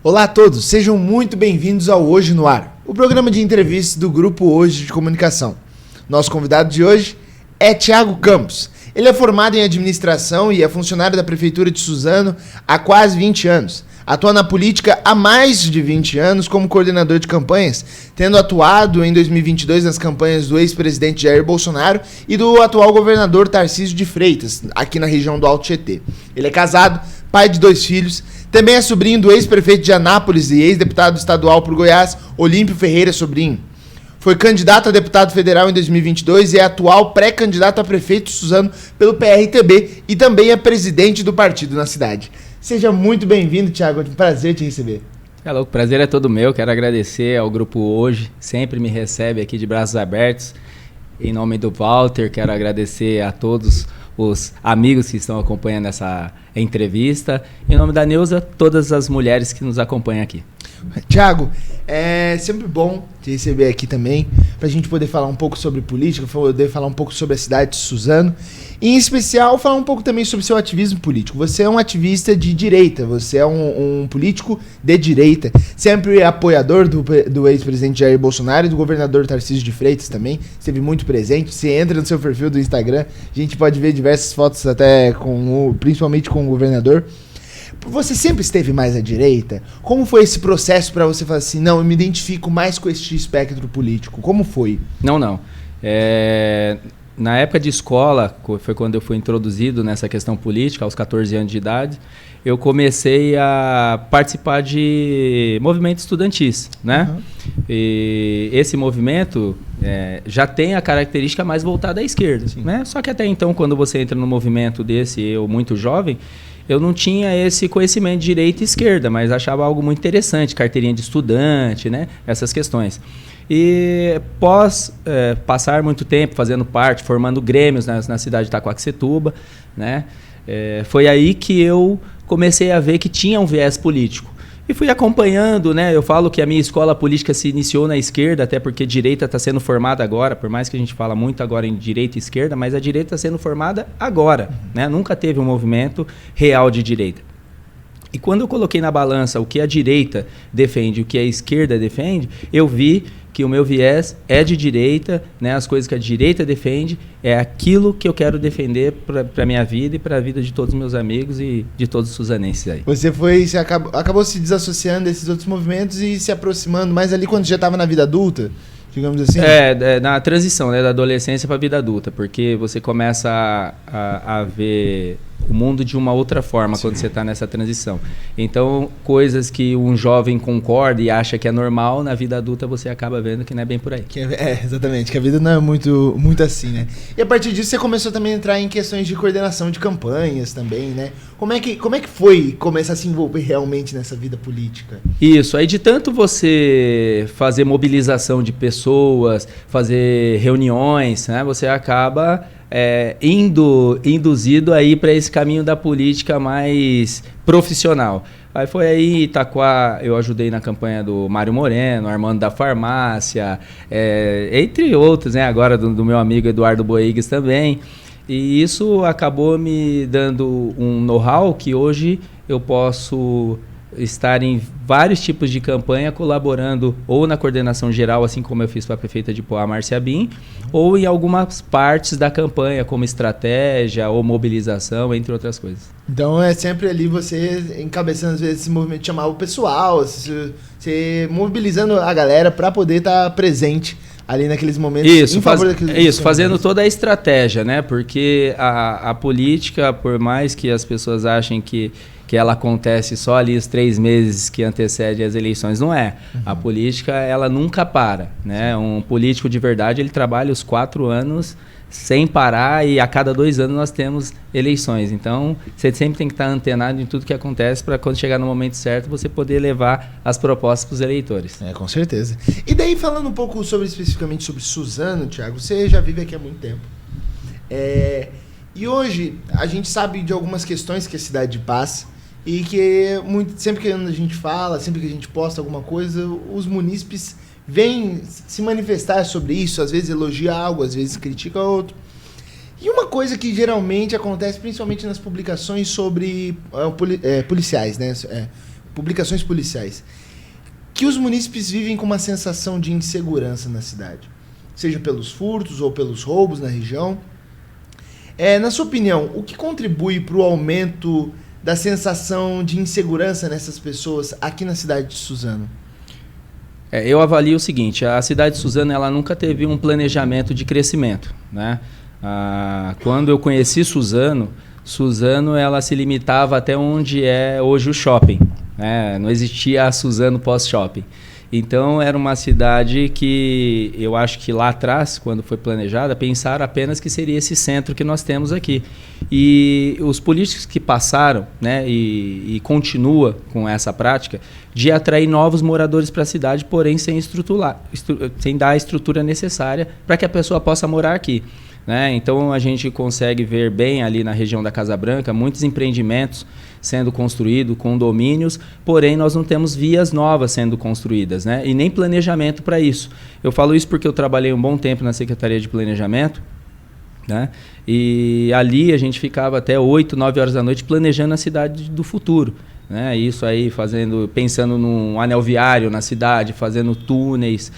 Olá a todos, sejam muito bem-vindos ao Hoje no Ar, o programa de entrevistas do Grupo Hoje de Comunicação. Nosso convidado de hoje é Thiago Campos. Ele é formado em administração e é funcionário da Prefeitura de Suzano há quase 20 anos. Atua na política há mais de 20 anos como coordenador de campanhas, tendo atuado em 2022 nas campanhas do ex-presidente Jair Bolsonaro e do atual governador Tarcísio de Freitas, aqui na região do Alto Tietê. Ele é casado, pai de 2 filhos, também é sobrinho do ex-prefeito de Anápolis e ex-deputado estadual por Goiás, Olímpio Ferreira Sobrinho. Foi candidato a deputado federal em 2022 e é atual pré-candidato a prefeito de Suzano pelo PRTB e também é presidente do partido na cidade. Seja muito bem-vindo, Thiago. É um prazer te receber. É louco, o prazer é todo meu. Quero agradecer ao Grupo Hoje, sempre me recebe aqui de braços abertos. Em nome do Walter, quero agradecer a todos os amigos que estão acompanhando essa entrevista. Em nome da Neuza, todas as mulheres que nos acompanham aqui. Thiago, é sempre bom te receber aqui também, para a gente poder falar um pouco sobre política, poder falar um pouco sobre a cidade de Suzano, e em especial falar um pouco também sobre seu ativismo político. Você é um ativista de direita, você é um político de direita, sempre apoiador do ex-presidente Jair Bolsonaro e do governador Tarcísio de Freitas também, esteve muito presente. Você entra no seu perfil do Instagram, a gente pode ver diversas fotos até principalmente com o governador. Você sempre esteve mais à direita? Como foi esse processo para você falar assim, não, eu me identifico mais com este espectro político? Como foi? Não. Na época de escola, foi quando eu fui introduzido nessa questão política, aos 14 anos de idade, eu comecei a participar de movimentos estudantis, né? Uhum. E esse movimento já tem a característica mais voltada à esquerda, né? Só que até então, quando você entra num movimento desse, eu muito jovem, eu não tinha esse conhecimento de direita e esquerda, mas achava algo muito interessante, carteirinha de estudante, né? Essas questões. E após passar muito tempo fazendo parte, formando grêmios na cidade de Itaquaquecetuba, né? Foi aí que eu comecei a ver que tinha um viés político. E fui acompanhando, né? Eu falo que a minha escola política se iniciou na esquerda, até porque direita está sendo formada agora, por mais que a gente fala muito agora em direita e esquerda, mas a direita está sendo formada agora, né? Nunca teve um movimento real de direita. E quando eu coloquei na balança o que a direita defende e o que a esquerda defende, eu vi que o meu viés é de direita, né? As coisas que a direita defende é aquilo que eu quero defender para a minha vida e para a vida de todos os meus amigos e de todos os suzanenses aí. Você acabou se desassociando desses outros movimentos e se aproximando mais ali quando já estava na vida adulta, digamos assim? Na transição, né, da adolescência para a vida adulta, porque você começa a ver o mundo de uma outra forma. Sim. Quando você está nessa transição. Então, coisas que um jovem concorda e acha que é normal, na vida adulta você acaba vendo que não é bem por aí. Exatamente, que a vida não é muito assim, né? E a partir disso você começou também a entrar em questões de coordenação de campanhas também, né? Como é que foi começar a se envolver realmente nessa vida política? Isso, aí de tanto você fazer mobilização de pessoas, fazer reuniões, né? Você acaba induzido aí para esse caminho da política mais profissional. Aí foi aí Itaquá, eu ajudei na campanha do Mário Moreno, Armando da Farmácia, entre outros, né? Agora do meu amigo Eduardo Boigues também. E isso acabou me dando um know-how que hoje eu posso estar em vários tipos de campanha colaborando ou na coordenação geral, assim como eu fiz para a prefeita de Poá, Márcia Bin, ou em algumas partes da campanha, como estratégia ou mobilização, entre outras coisas. Então é sempre ali você encabeçando às vezes esse movimento, chamar o pessoal, você mobilizando a galera para poder estar presente ali naqueles momentos. Isso, fazendo toda a estratégia, né? Porque a política, por mais que as pessoas achem que ela acontece só ali os 3 meses que antecedem as eleições, não é. Uhum. A política, ela nunca para, né? Um político de verdade, ele trabalha os 4 anos sem parar e a cada 2 anos nós temos eleições. Então, você sempre tem que estar antenado em tudo que acontece para quando chegar no momento certo você poder levar as propostas para os eleitores. Com certeza. E daí, falando um pouco especificamente sobre Suzano, Thiago, você já vive aqui há muito tempo. E hoje a gente sabe de algumas questões que a cidade passa e que sempre que a gente fala, sempre que a gente posta alguma coisa, os munícipes vêm se manifestar sobre isso, às vezes elogia algo, às vezes critica outro. E uma coisa que geralmente acontece, principalmente nas publicações sobre policiais, né? publicações policiais, que os munícipes vivem com uma sensação de insegurança na cidade, seja pelos furtos ou pelos roubos na região. Na sua opinião, o que contribui para o aumento da sensação de insegurança nessas pessoas aqui na cidade de Suzano? Eu avalio o seguinte: a cidade de Suzano ela nunca teve um planejamento de crescimento, né? Quando eu conheci Suzano ela se limitava até onde é hoje o shopping, né? Não existia a Suzano pós-shopping. Então era uma cidade que eu acho que lá atrás, quando foi planejada, pensaram apenas que seria esse centro que nós temos aqui. E os políticos que passaram, né, e continua com essa prática de atrair novos moradores para a cidade, porém sem dar a estrutura necessária para que a pessoa possa morar aqui, né? Então a gente consegue ver bem ali na região da Casa Branca muitos empreendimentos sendo construídos, condomínios, porém nós não temos vias novas sendo construídas, né? E nem planejamento para isso. Eu falo isso porque eu trabalhei um bom tempo na Secretaria de Planejamento, né? E ali a gente ficava até 8, 9 horas da noite planejando a cidade do futuro, né? Isso aí pensando num anel viário na cidade, fazendo túneis,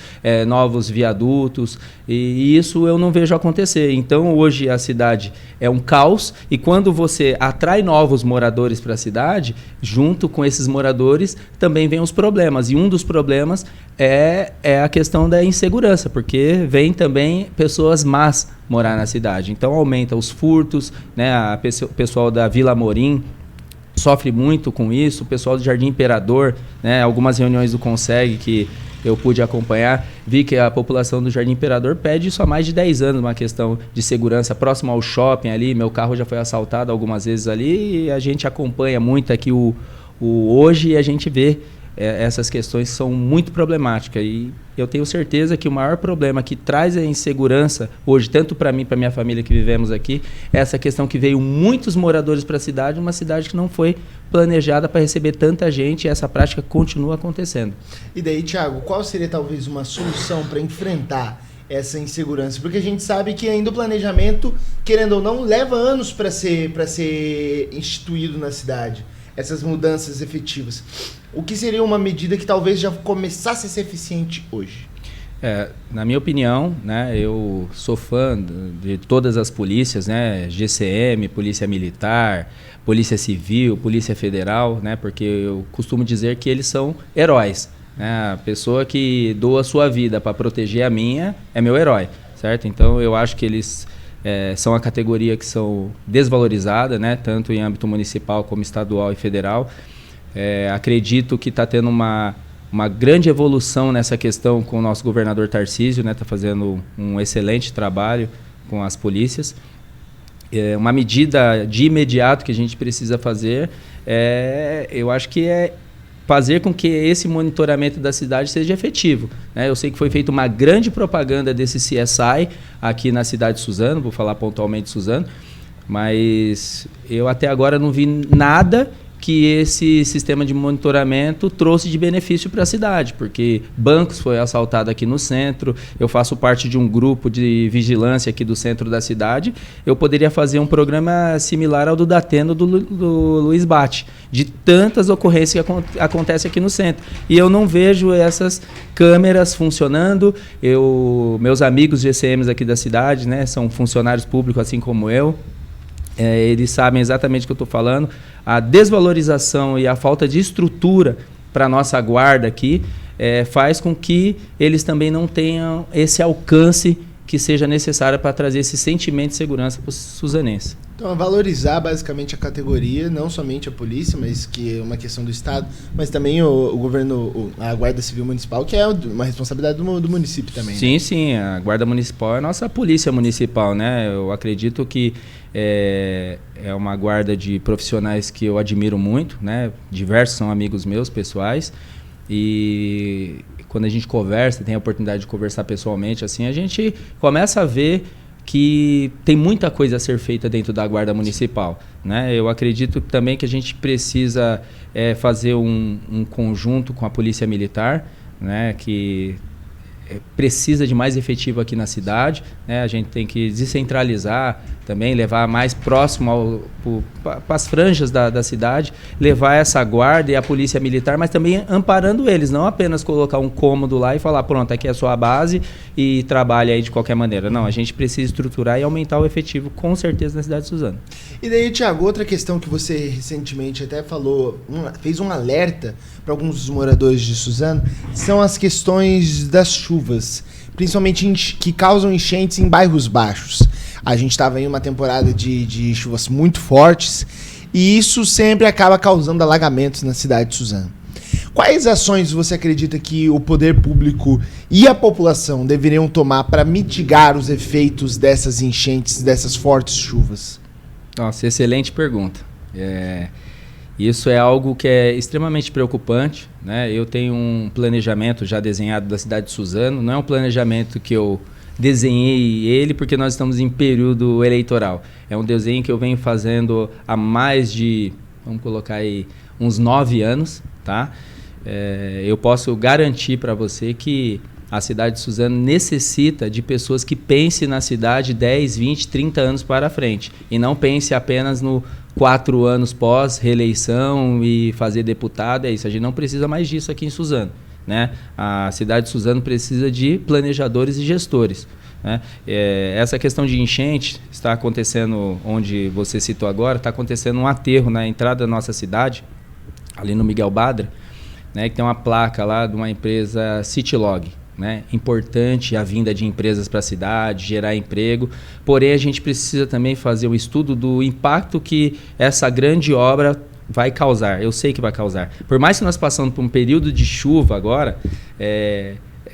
novos viadutos, e isso eu não vejo acontecer. Então hoje a cidade é um caos, e quando você atrai novos moradores para a cidade, junto com esses moradores também vem os problemas, e um dos problemas é a questão da insegurança, porque vem também pessoas más morar na cidade. Então aumenta os furtos, né? O pessoal da Vila Amorim sofre muito com isso, o pessoal do Jardim Imperador, né? Algumas reuniões do Conseg que eu pude acompanhar, vi que a população do Jardim Imperador pede isso há mais de 10 anos, uma questão de segurança próximo ao shopping ali. Meu carro já foi assaltado algumas vezes ali, e a gente acompanha muito aqui o hoje, e a gente vê essas questões que são muito problemáticas, e eu tenho certeza que o maior problema que traz a insegurança hoje, tanto para mim e para minha família que vivemos aqui, é essa questão que veio muitos moradores para a cidade, uma cidade que não foi planejada para receber tanta gente, e essa prática continua acontecendo. E daí, Thiago, qual seria talvez uma solução para enfrentar essa insegurança? Porque a gente sabe que ainda o planejamento, querendo ou não, leva anos para ser instituído na cidade, essas mudanças efetivas. O que seria uma medida que talvez já começasse a ser eficiente hoje? Na minha opinião, né, eu sou fã de todas as polícias, né, GCM, Polícia Militar, Polícia Civil, Polícia Federal, né, porque eu costumo dizer que eles são heróis, né? A pessoa que doa a sua vida para proteger a minha é meu herói, certo? Então eu acho que eles são a categoria que são desvalorizada, né, tanto em âmbito municipal como estadual e federal. Acredito que está tendo uma grande evolução nessa questão com o nosso governador Tarcísio, né, está fazendo um excelente trabalho com as polícias. Uma medida de imediato que a gente precisa fazer, eu acho que é fazer com que esse monitoramento da cidade seja efetivo, né? Eu sei que foi feita uma grande propaganda desse CSI aqui na cidade de Suzano, vou falar pontualmente de Suzano, mas eu até agora não vi nada que esse sistema de monitoramento trouxe de benefício para a cidade, porque bancos foi assaltado aqui no centro, eu faço parte de um grupo de vigilância aqui do centro da cidade, eu poderia fazer um programa similar ao do Dateno do Luiz Bate, de tantas ocorrências que acontecem aqui no centro, e eu não vejo essas câmeras funcionando. Meus amigos GCMs aqui da cidade, né, são funcionários públicos assim como eu, eles sabem exatamente o que eu estou falando. A desvalorização e a falta de estrutura para a nossa guarda aqui faz com que eles também não tenham esse alcance que seja necessário para trazer esse sentimento de segurança para os suzanenses. Então, valorizar basicamente a categoria, não somente a polícia, mas que é uma questão do Estado, mas também o governo, a Guarda Civil Municipal, que é uma responsabilidade do município também. Sim, né? Sim, a Guarda Municipal é a nossa polícia municipal, né? Eu acredito que é uma guarda de profissionais que eu admiro muito, né? Diversos são amigos meus, pessoais, e quando a gente conversa, tem a oportunidade de conversar pessoalmente, assim, a gente começa a ver que tem muita coisa a ser feita dentro da Guarda Municipal, né? Eu acredito também que a gente precisa fazer um conjunto com a Polícia Militar, né? Que precisa de mais efetivo aqui na cidade, né? A gente tem que descentralizar também, levar mais próximo para as franjas da cidade, levar essa guarda e a polícia militar, mas também amparando eles, não apenas colocar um cômodo lá e falar, pronto, aqui é a sua base e trabalha aí de qualquer maneira. Não, a gente precisa estruturar e aumentar o efetivo, com certeza, na cidade de Suzano. E daí, Thiago, outra questão que você recentemente até falou, fez um alerta para alguns dos moradores de Suzano, são as questões das chuvas, principalmente que causam enchentes em bairros baixos. A gente estava em uma temporada de chuvas muito fortes e isso sempre acaba causando alagamentos na cidade de Suzano. Quais ações você acredita que o poder público e a população deveriam tomar para mitigar os efeitos dessas enchentes, dessas fortes chuvas? Nossa, excelente pergunta. Isso é algo que é extremamente preocupante, né? Eu tenho um planejamento já desenhado da cidade de Suzano, não é um planejamento que eu desenhei ele porque nós estamos em período eleitoral. É um desenho que eu venho fazendo há mais de, vamos colocar aí, uns 9 anos, tá? Eu posso garantir para você que a cidade de Suzano necessita de pessoas que pensem na cidade 10, 20, 30 anos para frente e não pense apenas no 4 anos pós-reeleição e fazer deputado. É isso, a gente não precisa mais disso aqui em Suzano, né? A cidade de Suzano precisa de planejadores e gestores, né? Essa questão de enchente está acontecendo onde você citou agora, está acontecendo um aterro na entrada da nossa cidade, ali no Miguel Badra, né, que tem uma placa lá de uma empresa Citylog, né? Importante a vinda de empresas para a cidade, gerar emprego, porém a gente precisa também fazer um estudo do impacto que essa grande obra vai causar. Eu sei que vai causar. Por mais que nós passamos por um período de chuva agora,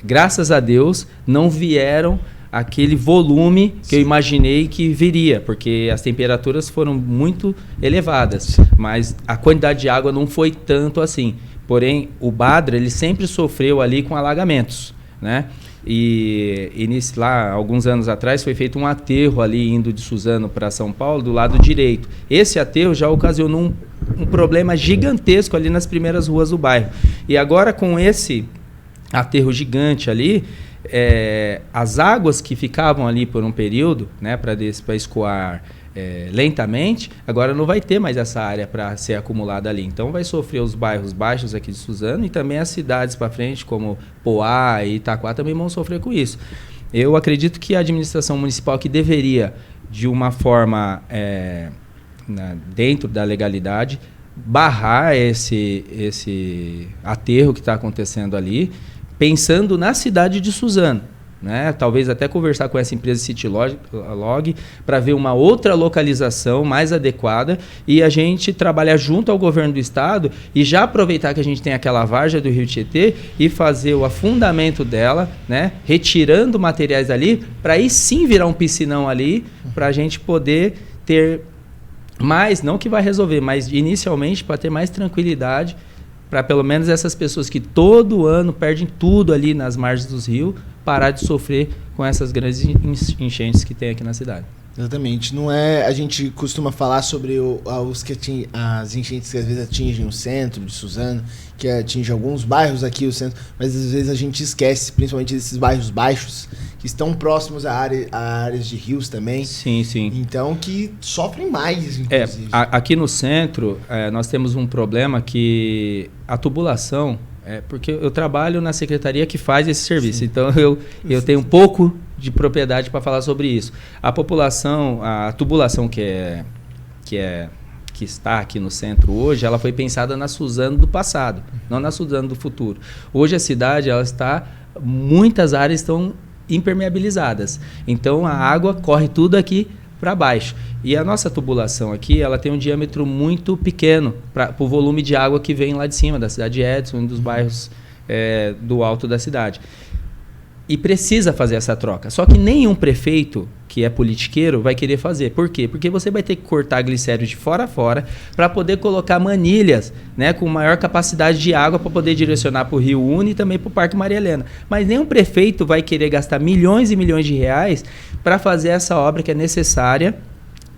graças a Deus não vieram aquele volume que eu imaginei que viria, porque as temperaturas foram muito elevadas, mas a quantidade de água não foi tanto assim. Porém, o Badra, ele sempre sofreu ali com alagamentos, né? E lá, alguns anos atrás, foi feito um aterro ali indo de Suzano para São Paulo, do lado direito. Esse aterro já ocasionou um problema gigantesco ali nas primeiras ruas do bairro. E agora, com esse aterro gigante ali, as águas que ficavam ali por um período, né, para escoar lentamente, agora não vai ter mais essa área para ser acumulada ali. Então vai sofrer os bairros baixos aqui de Suzano e também as cidades para frente, como Poá e Itaquá, também vão sofrer com isso. Eu acredito que a administração municipal que deveria, de uma forma dentro da legalidade, barrar esse aterro que está acontecendo ali, pensando na cidade de Suzano, né? Talvez até conversar com essa empresa Citylog para ver uma outra localização mais adequada e a gente trabalhar junto ao governo do estado e já aproveitar que a gente tem aquela várzea do Rio Tietê e fazer o afundamento dela, né? Retirando materiais ali para aí sim virar um piscinão ali para a gente poder ter mais, não que vai resolver, mas inicialmente para ter mais tranquilidade para pelo menos essas pessoas que todo ano perdem tudo ali nas margens dos rios, parar de sofrer com essas grandes enchentes que tem aqui na cidade. Exatamente. Não é, a gente costuma falar sobre as enchentes que às vezes atingem o centro de Suzano, que atingem alguns bairros aqui, o centro, mas às vezes a gente esquece, principalmente desses bairros baixos, que estão próximos a áreas de rios também. Sim, sim. Então, que sofrem mais, inclusive. Aqui no centro, nós temos um problema que a tubulação, porque eu trabalho na secretaria que faz esse serviço, sim. Então eu tenho um pouco de propriedade para falar sobre isso. A população, a tubulação que está aqui no centro hoje, ela foi pensada na Suzano do passado, não na Suzano do futuro. Hoje a cidade, muitas áreas estão impermeabilizadas, então a água corre tudo aqui para baixo. E a nossa tubulação aqui, ela tem um diâmetro muito pequeno para o volume de água que vem lá de cima, da cidade de Edson, um dos bairros do alto da cidade. E precisa fazer essa troca. Só que nenhum prefeito que é politiqueiro vai querer fazer. Por quê? Porque você vai ter que cortar glicério de fora a fora para poder colocar manilhas, né, com maior capacidade de água para poder direcionar para o Rio Une e também para o Parque Maria Helena. Mas nenhum prefeito vai querer gastar milhões e milhões de reais para fazer essa obra que é necessária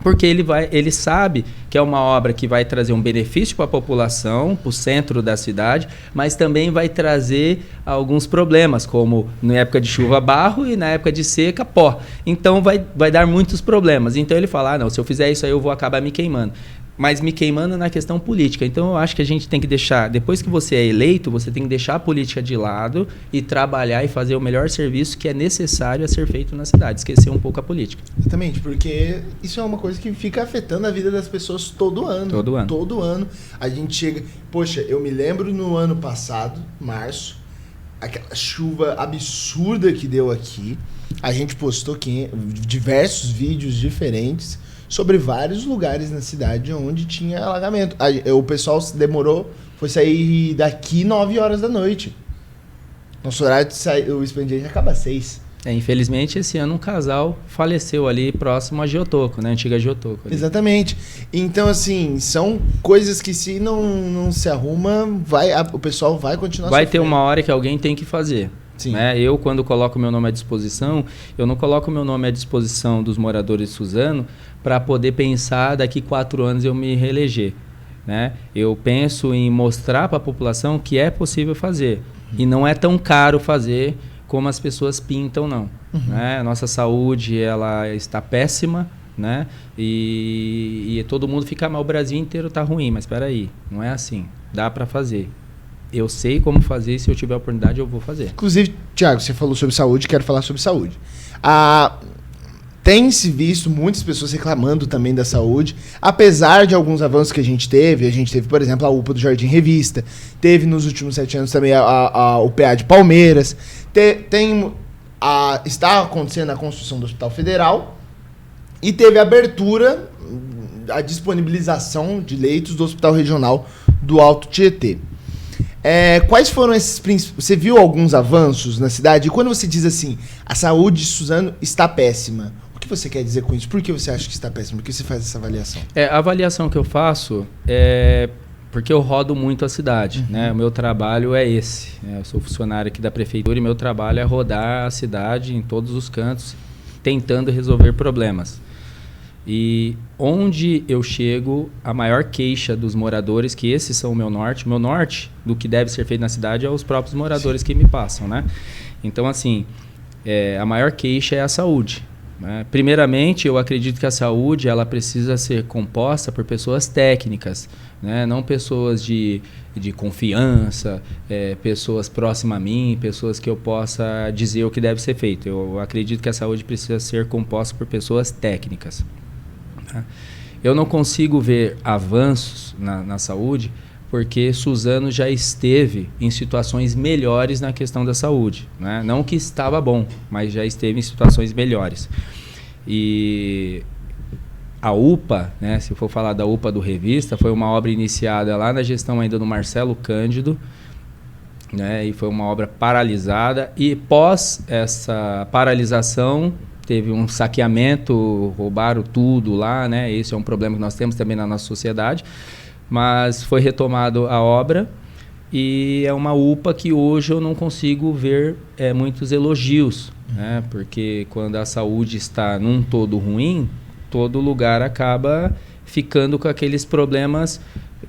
porque ele sabe que é uma obra que vai trazer um benefício para a população, para o centro da cidade, mas também vai trazer alguns problemas, como na época de chuva barro e na época de seca pó. Então vai dar muitos problemas. Então ele fala, não, se eu fizer isso aí eu vou acabar me queimando. Mas me queimando na questão política. Então eu acho que a gente tem que deixar, depois que você é eleito, você tem que deixar a política de lado e trabalhar e fazer o melhor serviço que é necessário a ser feito na cidade. Esquecer um pouco a política. Exatamente, porque isso é uma coisa que fica afetando a vida das pessoas todo ano. Todo ano. Todo ano. A gente chega... Poxa, eu me lembro no ano passado, março, aquela chuva absurda que deu aqui. A gente postou diversos vídeos diferentes sobre vários lugares na cidade onde tinha alagamento. O pessoal foi sair daqui 9 horas da noite. Nosso horário de sair, o expediente acaba às 6. Infelizmente, esse ano um casal faleceu ali próximo a Geotoco, né? Antiga Geotoco. Ali. Exatamente. Então, assim, são coisas que se não se arruma, o pessoal vai continuar Vai sofrendo. ter uma hora que alguém tem que fazer. Sim. Né? Eu, quando coloco meu nome à disposição, eu não coloco meu nome à disposição dos moradores de Suzano para poder pensar daqui 4 anos eu me reeleger. Né? Eu penso em mostrar para a população que é possível fazer. E não é tão caro fazer como as pessoas pintam, não. Né? A nossa saúde ela está péssima, né? E todo mundo fica mal, o Brasil inteiro está ruim, mas espera aí, não é assim. Dá para fazer. Eu sei como fazer, se eu tiver a oportunidade eu vou fazer. Inclusive, Thiago, você falou sobre saúde, quero falar sobre saúde. Tem-se visto muitas pessoas reclamando também da saúde, apesar de alguns avanços que a gente teve, por exemplo, a UPA do Jardim Revista, teve nos últimos 7 anos também o PA de Palmeiras, está acontecendo a construção do Hospital Federal e teve a abertura, a disponibilização de leitos do Hospital Regional do Alto Tietê. Quais foram esses principais... Você viu alguns avanços na cidade? E quando você diz assim, a saúde de Suzano está péssima, o que você quer dizer com isso? Por que você acha que está péssima? Por que você faz essa avaliação? A avaliação que eu faço é porque eu rodo muito a cidade. Né? O meu trabalho é esse. Eu sou funcionário aqui da prefeitura e meu trabalho é rodar a cidade em todos os cantos, tentando resolver problemas. E onde eu chego, a maior queixa dos moradores, que esses são o meu norte do que deve ser feito na cidade é os próprios moradores que me passam, né? Então, assim, a maior queixa é a saúde. Né? Primeiramente, eu acredito que a saúde ela precisa ser composta por pessoas técnicas, né? Não pessoas de confiança, pessoas próximas a mim, pessoas que eu possa dizer o que deve ser feito. Eu acredito que a saúde precisa ser composta por pessoas técnicas. Eu não consigo ver avanços na saúde porque Suzano já esteve em situações melhores na questão da saúde. Né? Não que estava bom, mas já esteve em situações melhores. E a UPA, né, se for falar da UPA do Revista, foi uma obra iniciada lá na gestão ainda do Marcelo Cândido, né, e foi uma obra paralisada. E pós essa paralisação... Teve um saqueamento, roubaram tudo lá, né? Esse é um problema que nós temos também na nossa sociedade. Mas foi retomado a obra e é uma UPA que hoje eu não consigo ver muitos elogios, né? Porque quando a saúde está num todo ruim, todo lugar acaba ficando com aqueles problemas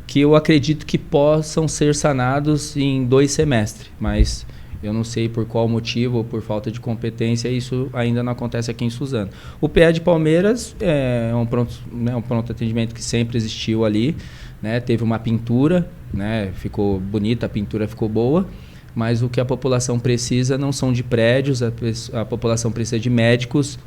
que eu acredito que possam ser sanados em 2 semestres, mas... Eu não sei por qual motivo ou por falta de competência isso ainda não acontece aqui em Suzano. O PA de Palmeiras é um pronto atendimento que sempre existiu ali. Né? Teve uma pintura, né? Ficou bonita, a pintura ficou boa, mas o que a população precisa não são de prédios, a população precisa de médicos,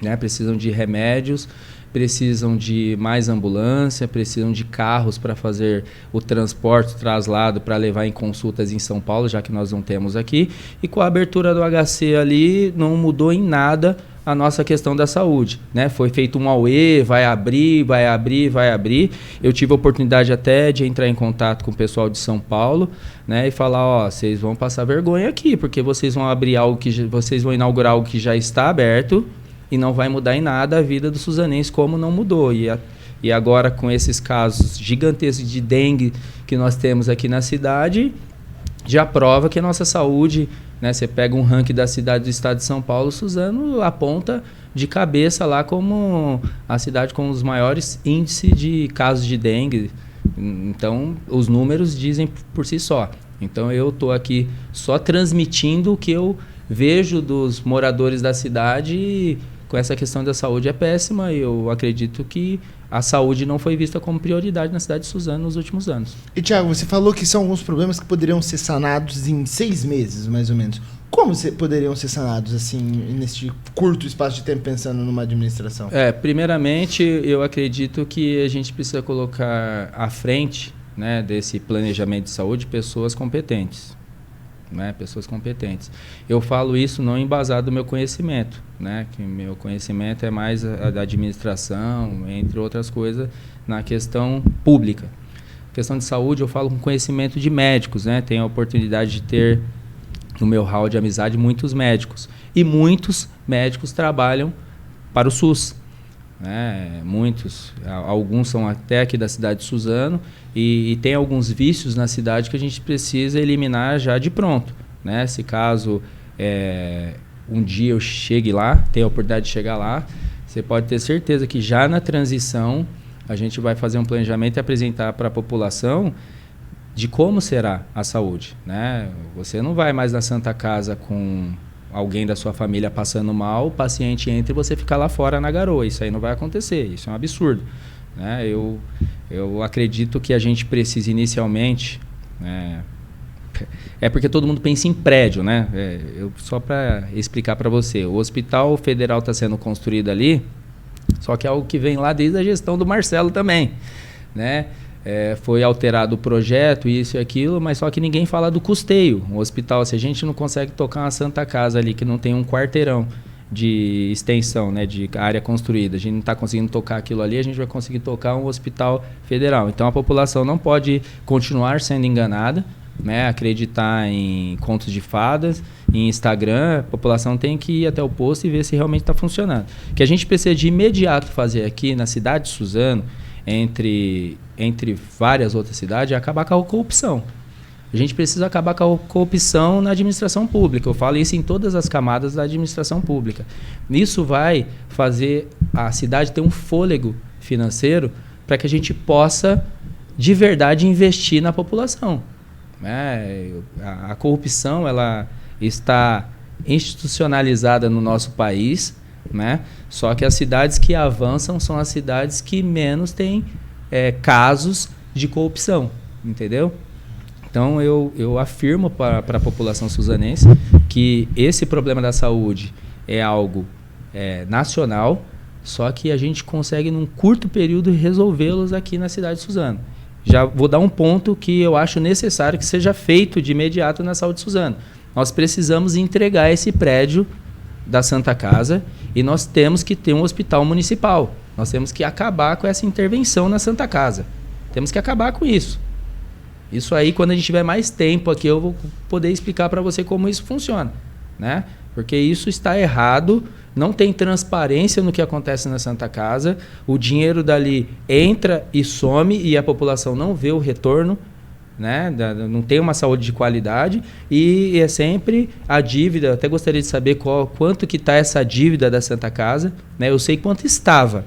né? Precisam de remédios, precisam de mais ambulância, precisam de carros para fazer o transporte, o traslado para levar em consultas em São Paulo, já que nós não temos aqui. E com a abertura do HC ali, não mudou em nada a nossa questão da saúde. Né? Foi feito um AUE, vai abrir. Eu tive a oportunidade até de entrar em contato com o pessoal de São Paulo, né, e falar, vocês vão passar vergonha aqui, porque vocês vão abrir vocês vão inaugurar algo que já está aberto, e não vai mudar em nada a vida dos suzanenses como não mudou. E agora, com esses casos gigantescos de dengue que nós temos aqui na cidade, já prova que a nossa saúde, né, você pega um ranking da cidade do estado de São Paulo, Suzano aponta de cabeça lá como a cidade com os maiores índices de casos de dengue. Então, os números dizem por si só. Então, eu estou aqui só transmitindo o que eu vejo dos moradores da cidade e com essa questão da saúde é péssima. Eu acredito que a saúde não foi vista como prioridade na cidade de Suzano nos últimos anos. E, Thiago, você falou que são alguns problemas que poderiam ser sanados em 6 meses, mais ou menos. Como poderiam ser sanados, assim, neste curto espaço de tempo, pensando numa administração? Primeiramente, eu acredito que a gente precisa colocar à frente, né, desse planejamento de saúde pessoas competentes. Né, pessoas competentes. Eu falo isso não embasado do meu conhecimento, né, que meu conhecimento é mais a da administração, entre outras coisas, na questão pública. Questão de saúde, eu falo com conhecimento de médicos, né, tenho a oportunidade de ter no meu hall de amizade muitos médicos. E muitos médicos trabalham para o SUS. Né? Muitos, alguns são até aqui da cidade de Suzano e tem alguns vícios na cidade que a gente precisa eliminar já de pronto. Né? Se caso um dia eu chegue lá, tenha a oportunidade de chegar lá, você pode ter certeza que já na transição a gente vai fazer um planejamento e apresentar para a população de como será a saúde, né? Você não vai mais na Santa Casa com alguém da sua família passando mal, o paciente entra e você fica lá fora na garoa. Isso aí não vai acontecer, isso é um absurdo. Né? Eu acredito que a gente precisa inicialmente... É porque todo mundo pensa em prédio, né? Só para explicar para você, o Hospital Federal está sendo construído ali, só que é algo que vem lá desde a gestão do Marcelo também, né? Foi alterado o projeto, isso e aquilo, mas só que ninguém fala do custeio. O hospital, se a gente não consegue tocar uma Santa Casa ali, que não tem um quarteirão de extensão, né, de área construída, a gente não está conseguindo tocar aquilo ali, a gente vai conseguir tocar um hospital federal. Então a população não pode continuar sendo enganada, né, acreditar em contos de fadas, em Instagram. A população tem que ir até o posto e ver se realmente está funcionando. O que a gente precisa de imediato fazer aqui na cidade de Suzano, entre várias outras cidades, é acabar com a corrupção. A gente precisa acabar com a corrupção na administração pública. Eu falo isso em todas as camadas da administração pública. Isso vai fazer a cidade ter um fôlego financeiro para que a gente possa, de verdade, investir na população. A corrupção ela está institucionalizada no nosso país, né? Só que as cidades que avançam são as cidades que menos têm casos de corrupção, entendeu? Então eu afirmo para a população suzanense que esse problema da saúde é algo nacional, só que a gente consegue num curto período resolvê-los aqui na cidade de Suzano. Já vou dar um ponto que eu acho necessário que seja feito de imediato na saúde de Suzano. Nós precisamos entregar esse prédio da Santa Casa e nós temos que ter um hospital municipal. Nós temos que acabar com essa intervenção na Santa Casa. Temos que acabar com isso. Isso aí, quando a gente tiver mais tempo aqui, eu vou poder explicar para você como isso funciona, né? Porque isso está errado, não tem transparência no que acontece na Santa Casa, o dinheiro dali entra e some e a população não vê o retorno, né? Não tem uma saúde de qualidade e é sempre a dívida. Até gostaria de saber quanto que está essa dívida da Santa Casa, né? Eu sei quanto estava,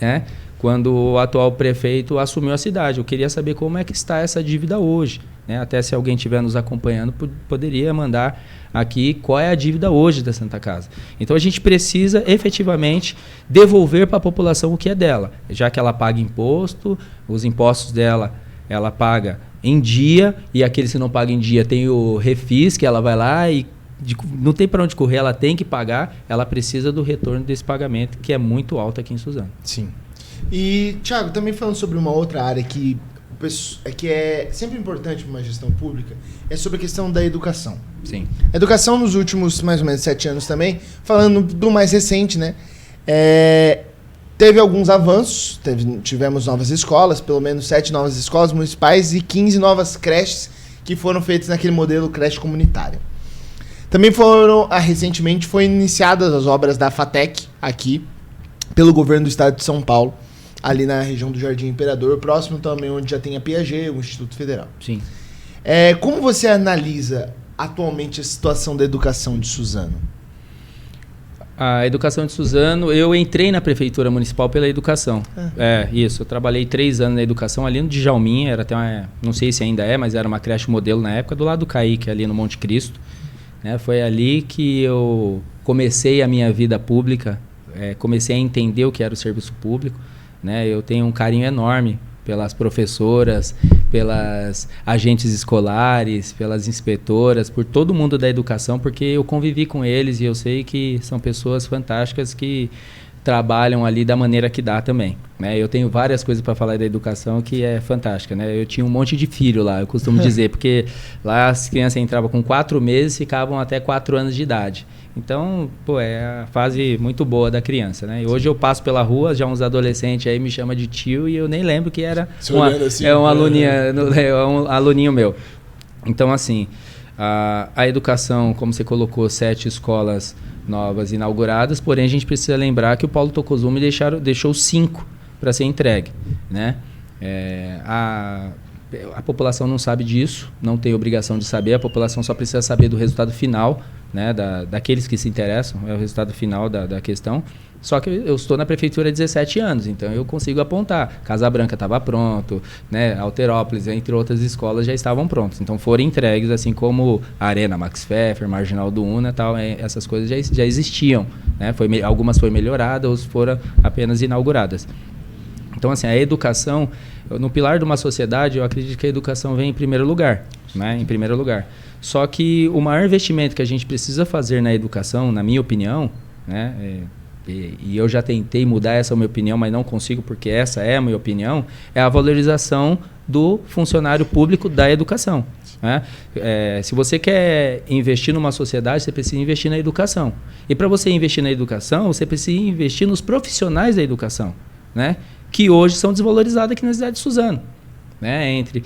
né, quando o atual prefeito assumiu a cidade. Eu queria saber como é que está essa dívida hoje, né? Até se alguém estiver nos acompanhando, poderia mandar aqui qual é a dívida hoje da Santa Casa. Então a gente precisa efetivamente devolver para a população o que é dela, já que ela paga imposto, os impostos dela ela paga em dia, e aqueles que não pagam em dia tem o refis, que ela vai lá e não tem para onde correr, ela tem que pagar, ela precisa do retorno desse pagamento, que é muito alto aqui em Suzano. Sim. E, Thiago, também falando sobre uma outra área que é sempre importante para uma gestão pública, é sobre a questão da educação. Sim. Educação nos últimos mais ou menos 7 anos também, falando do mais recente, né? Teve alguns avanços, tivemos novas escolas, pelo menos 7 novas escolas municipais e 15 novas creches que foram feitas naquele modelo creche comunitária. Também recentemente foram iniciadas as obras da FATEC aqui, pelo governo do estado de São Paulo, ali na região do Jardim Imperador, próximo também onde já tem a Piaget, o Instituto Federal. Sim. Como você analisa atualmente a situação da educação de Suzano? A educação de Suzano, eu entrei na prefeitura municipal pela educação. Isso. Eu trabalhei 3 anos na educação ali no Djalminha, era até não sei se ainda é, mas era uma creche modelo na época, do lado do Caíque, ali no Monte Cristo. Né? Foi ali que eu comecei a minha vida pública, comecei a entender o que era o serviço público. Né? Eu tenho um carinho enorme pelas professoras, pelas agentes escolares, pelas inspetoras, por todo mundo da educação, porque eu convivi com eles e eu sei que são pessoas fantásticas que trabalham ali da maneira que dá também. Né? Eu tenho várias coisas para falar da educação que é fantástica. Né? Eu tinha um monte de filho lá, eu costumo dizer, porque lá as crianças entravam com 4 meses e ficavam até 4 anos de idade. Então, é a fase muito boa da criança, né? E hoje eu passo pela rua, já uns adolescentes aí me chamam de tio e eu nem lembro que era um aluninho meu. Então, assim, a educação, como você colocou, 7 escolas novas inauguradas, porém a gente precisa lembrar que o Paulo Tokozumi deixou 5 para ser entregue, né? A população não sabe disso, não tem obrigação de saber, a população só precisa saber do resultado final, né, daqueles que se interessam, é o resultado final da questão. Só que eu estou na prefeitura há 17 anos, então eu consigo apontar. Casa Branca estava pronto, né, Alterópolis, entre outras escolas, já estavam prontas. Então foram entregues, assim como a Arena Max Pfeffer, Marginal do Una, tal, essas coisas já existiam. Né, algumas foram melhoradas, outras foram apenas inauguradas. Então, assim, a educação, no pilar de uma sociedade, eu acredito que a educação vem em primeiro lugar, né? Em primeiro lugar. Só que o maior investimento que a gente precisa fazer na educação, na minha opinião, né? E eu já tentei mudar essa minha opinião, mas não consigo porque essa é a minha opinião, é a valorização do funcionário público da educação. Né? Se você quer investir numa sociedade, você precisa investir na educação. E para você investir na educação, você precisa investir nos profissionais da educação, né? Que hoje são desvalorizados aqui na cidade de Suzano. Né? Entre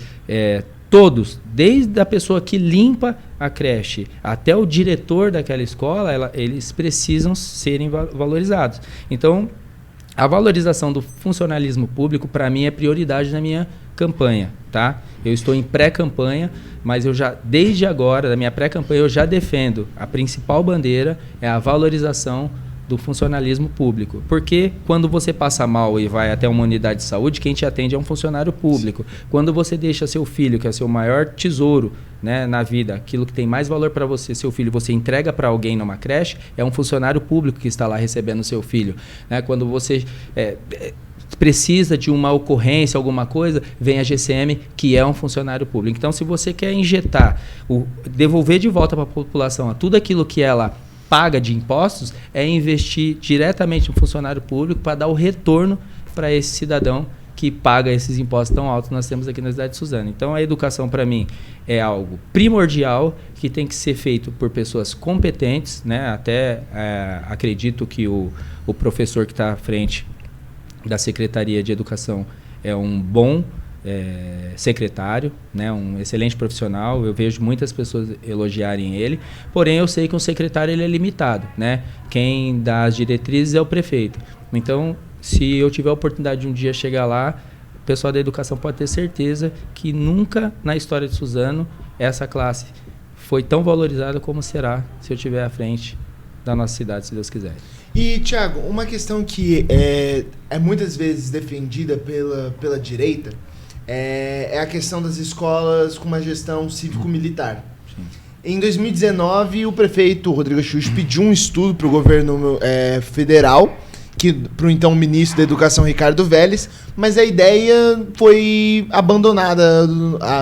todos, desde a pessoa que limpa a creche até o diretor daquela escola, eles precisam serem valorizados. Então, a valorização do funcionalismo público, para mim, é prioridade na minha campanha. Tá? Eu estou em pré-campanha, mas desde agora, da minha pré-campanha, eu já defendo a principal bandeira, é a valorização do funcionalismo público. Porque quando você passa mal e vai até uma unidade de saúde, quem te atende é um funcionário público. Quando você deixa seu filho, que é seu maior tesouro, né, na vida, aquilo que tem mais valor para você, seu filho, você entrega para alguém numa creche, é um funcionário público que está lá recebendo seu filho. Né? Quando você precisa de uma ocorrência, alguma coisa, vem a GCM, que é um funcionário público. Então, se você quer injetar, devolver de volta para a população tudo aquilo que ela paga de impostos, é investir diretamente no funcionário público para dar o retorno para esse cidadão que paga esses impostos tão altos que nós temos aqui na cidade de Suzano. Então, a educação, para mim, é algo primordial, que tem que ser feito por pessoas competentes, né? Até acredito que o professor que está à frente da Secretaria de Educação é um bom secretário, né, um excelente profissional. Eu vejo muitas pessoas elogiarem ele, porém eu sei que um secretário ele é limitado, né? Quem dá as diretrizes é o prefeito. Então, se eu tiver a oportunidade de um dia chegar lá, o pessoal da educação pode ter certeza que nunca na história de Suzano essa classe foi tão valorizada como será se eu estiver à frente da nossa cidade, se Deus quiser. E, Thiago, uma questão que é muitas vezes defendida pela direita é a questão das escolas com uma gestão cívico-militar. Sim. Em 2019, o prefeito Rodrigo Axux pediu um estudo para o governo federal, para o então ministro da Educação, Ricardo Vélez, mas a ideia foi abandonada,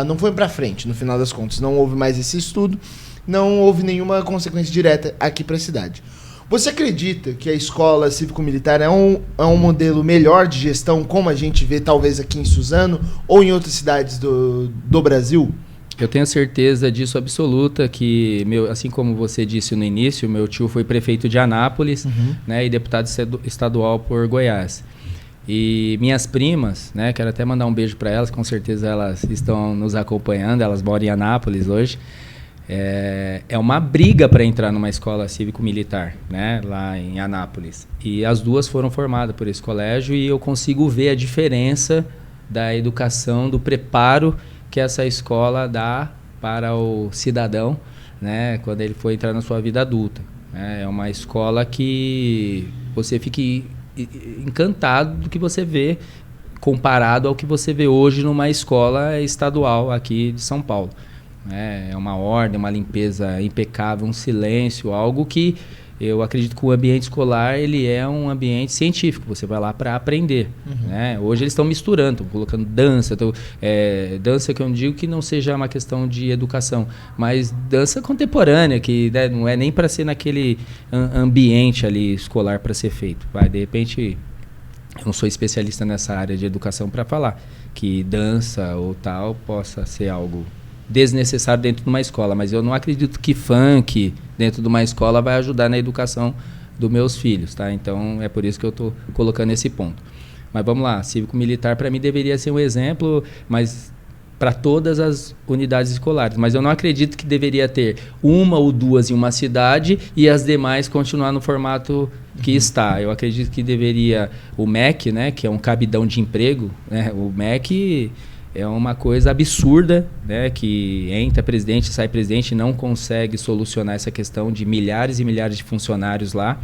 não foi para frente, no final das contas. Não houve mais esse estudo, não houve nenhuma consequência direta aqui para a cidade. Você acredita que a escola cívico-militar é um modelo melhor de gestão, como a gente vê talvez aqui em Suzano ou em outras cidades do Brasil? Eu tenho certeza disso absoluta, que, assim como você disse no início, meu tio foi prefeito de Anápolis, né, e deputado estadual por Goiás. E minhas primas, né, quero até mandar um beijo para elas, com certeza elas estão nos acompanhando, elas moram em Anápolis hoje. É uma briga para entrar numa escola cívico-militar, né, lá em Anápolis. E as duas foram formadas por esse colégio e eu consigo ver a diferença da educação, do preparo que essa escola dá para o cidadão, né, quando ele for entrar na sua vida adulta. É uma escola que você fica encantado do que você vê comparado ao que você vê hoje numa escola estadual aqui de São Paulo. É uma ordem, uma limpeza impecável, um silêncio, algo que eu acredito que o ambiente escolar ele é um ambiente científico, você vai lá para aprender. Né? Hoje eles estão misturando, colocando dança, dança que eu não digo que não seja uma questão de educação, mas dança contemporânea, que né, não é nem para ser naquele ambiente ali escolar para ser feito. De repente, eu não sou especialista nessa área de educação para falar que dança ou tal possa ser algo desnecessário dentro de uma escola, mas eu não acredito que funk dentro de uma escola vai ajudar na educação dos meus filhos, tá? Então é por isso que eu estou colocando esse ponto. Mas vamos lá, cívico-militar para mim deveria ser um exemplo, mas para todas as unidades escolares, mas eu não acredito que deveria ter uma ou duas em uma cidade e as demais continuar no formato que está. Eu acredito que deveria o MEC, né, que é um cabidão de emprego, né, o MEC é uma coisa absurda, né, que entra presidente, sai presidente, não consegue solucionar essa questão de milhares e milhares de funcionários lá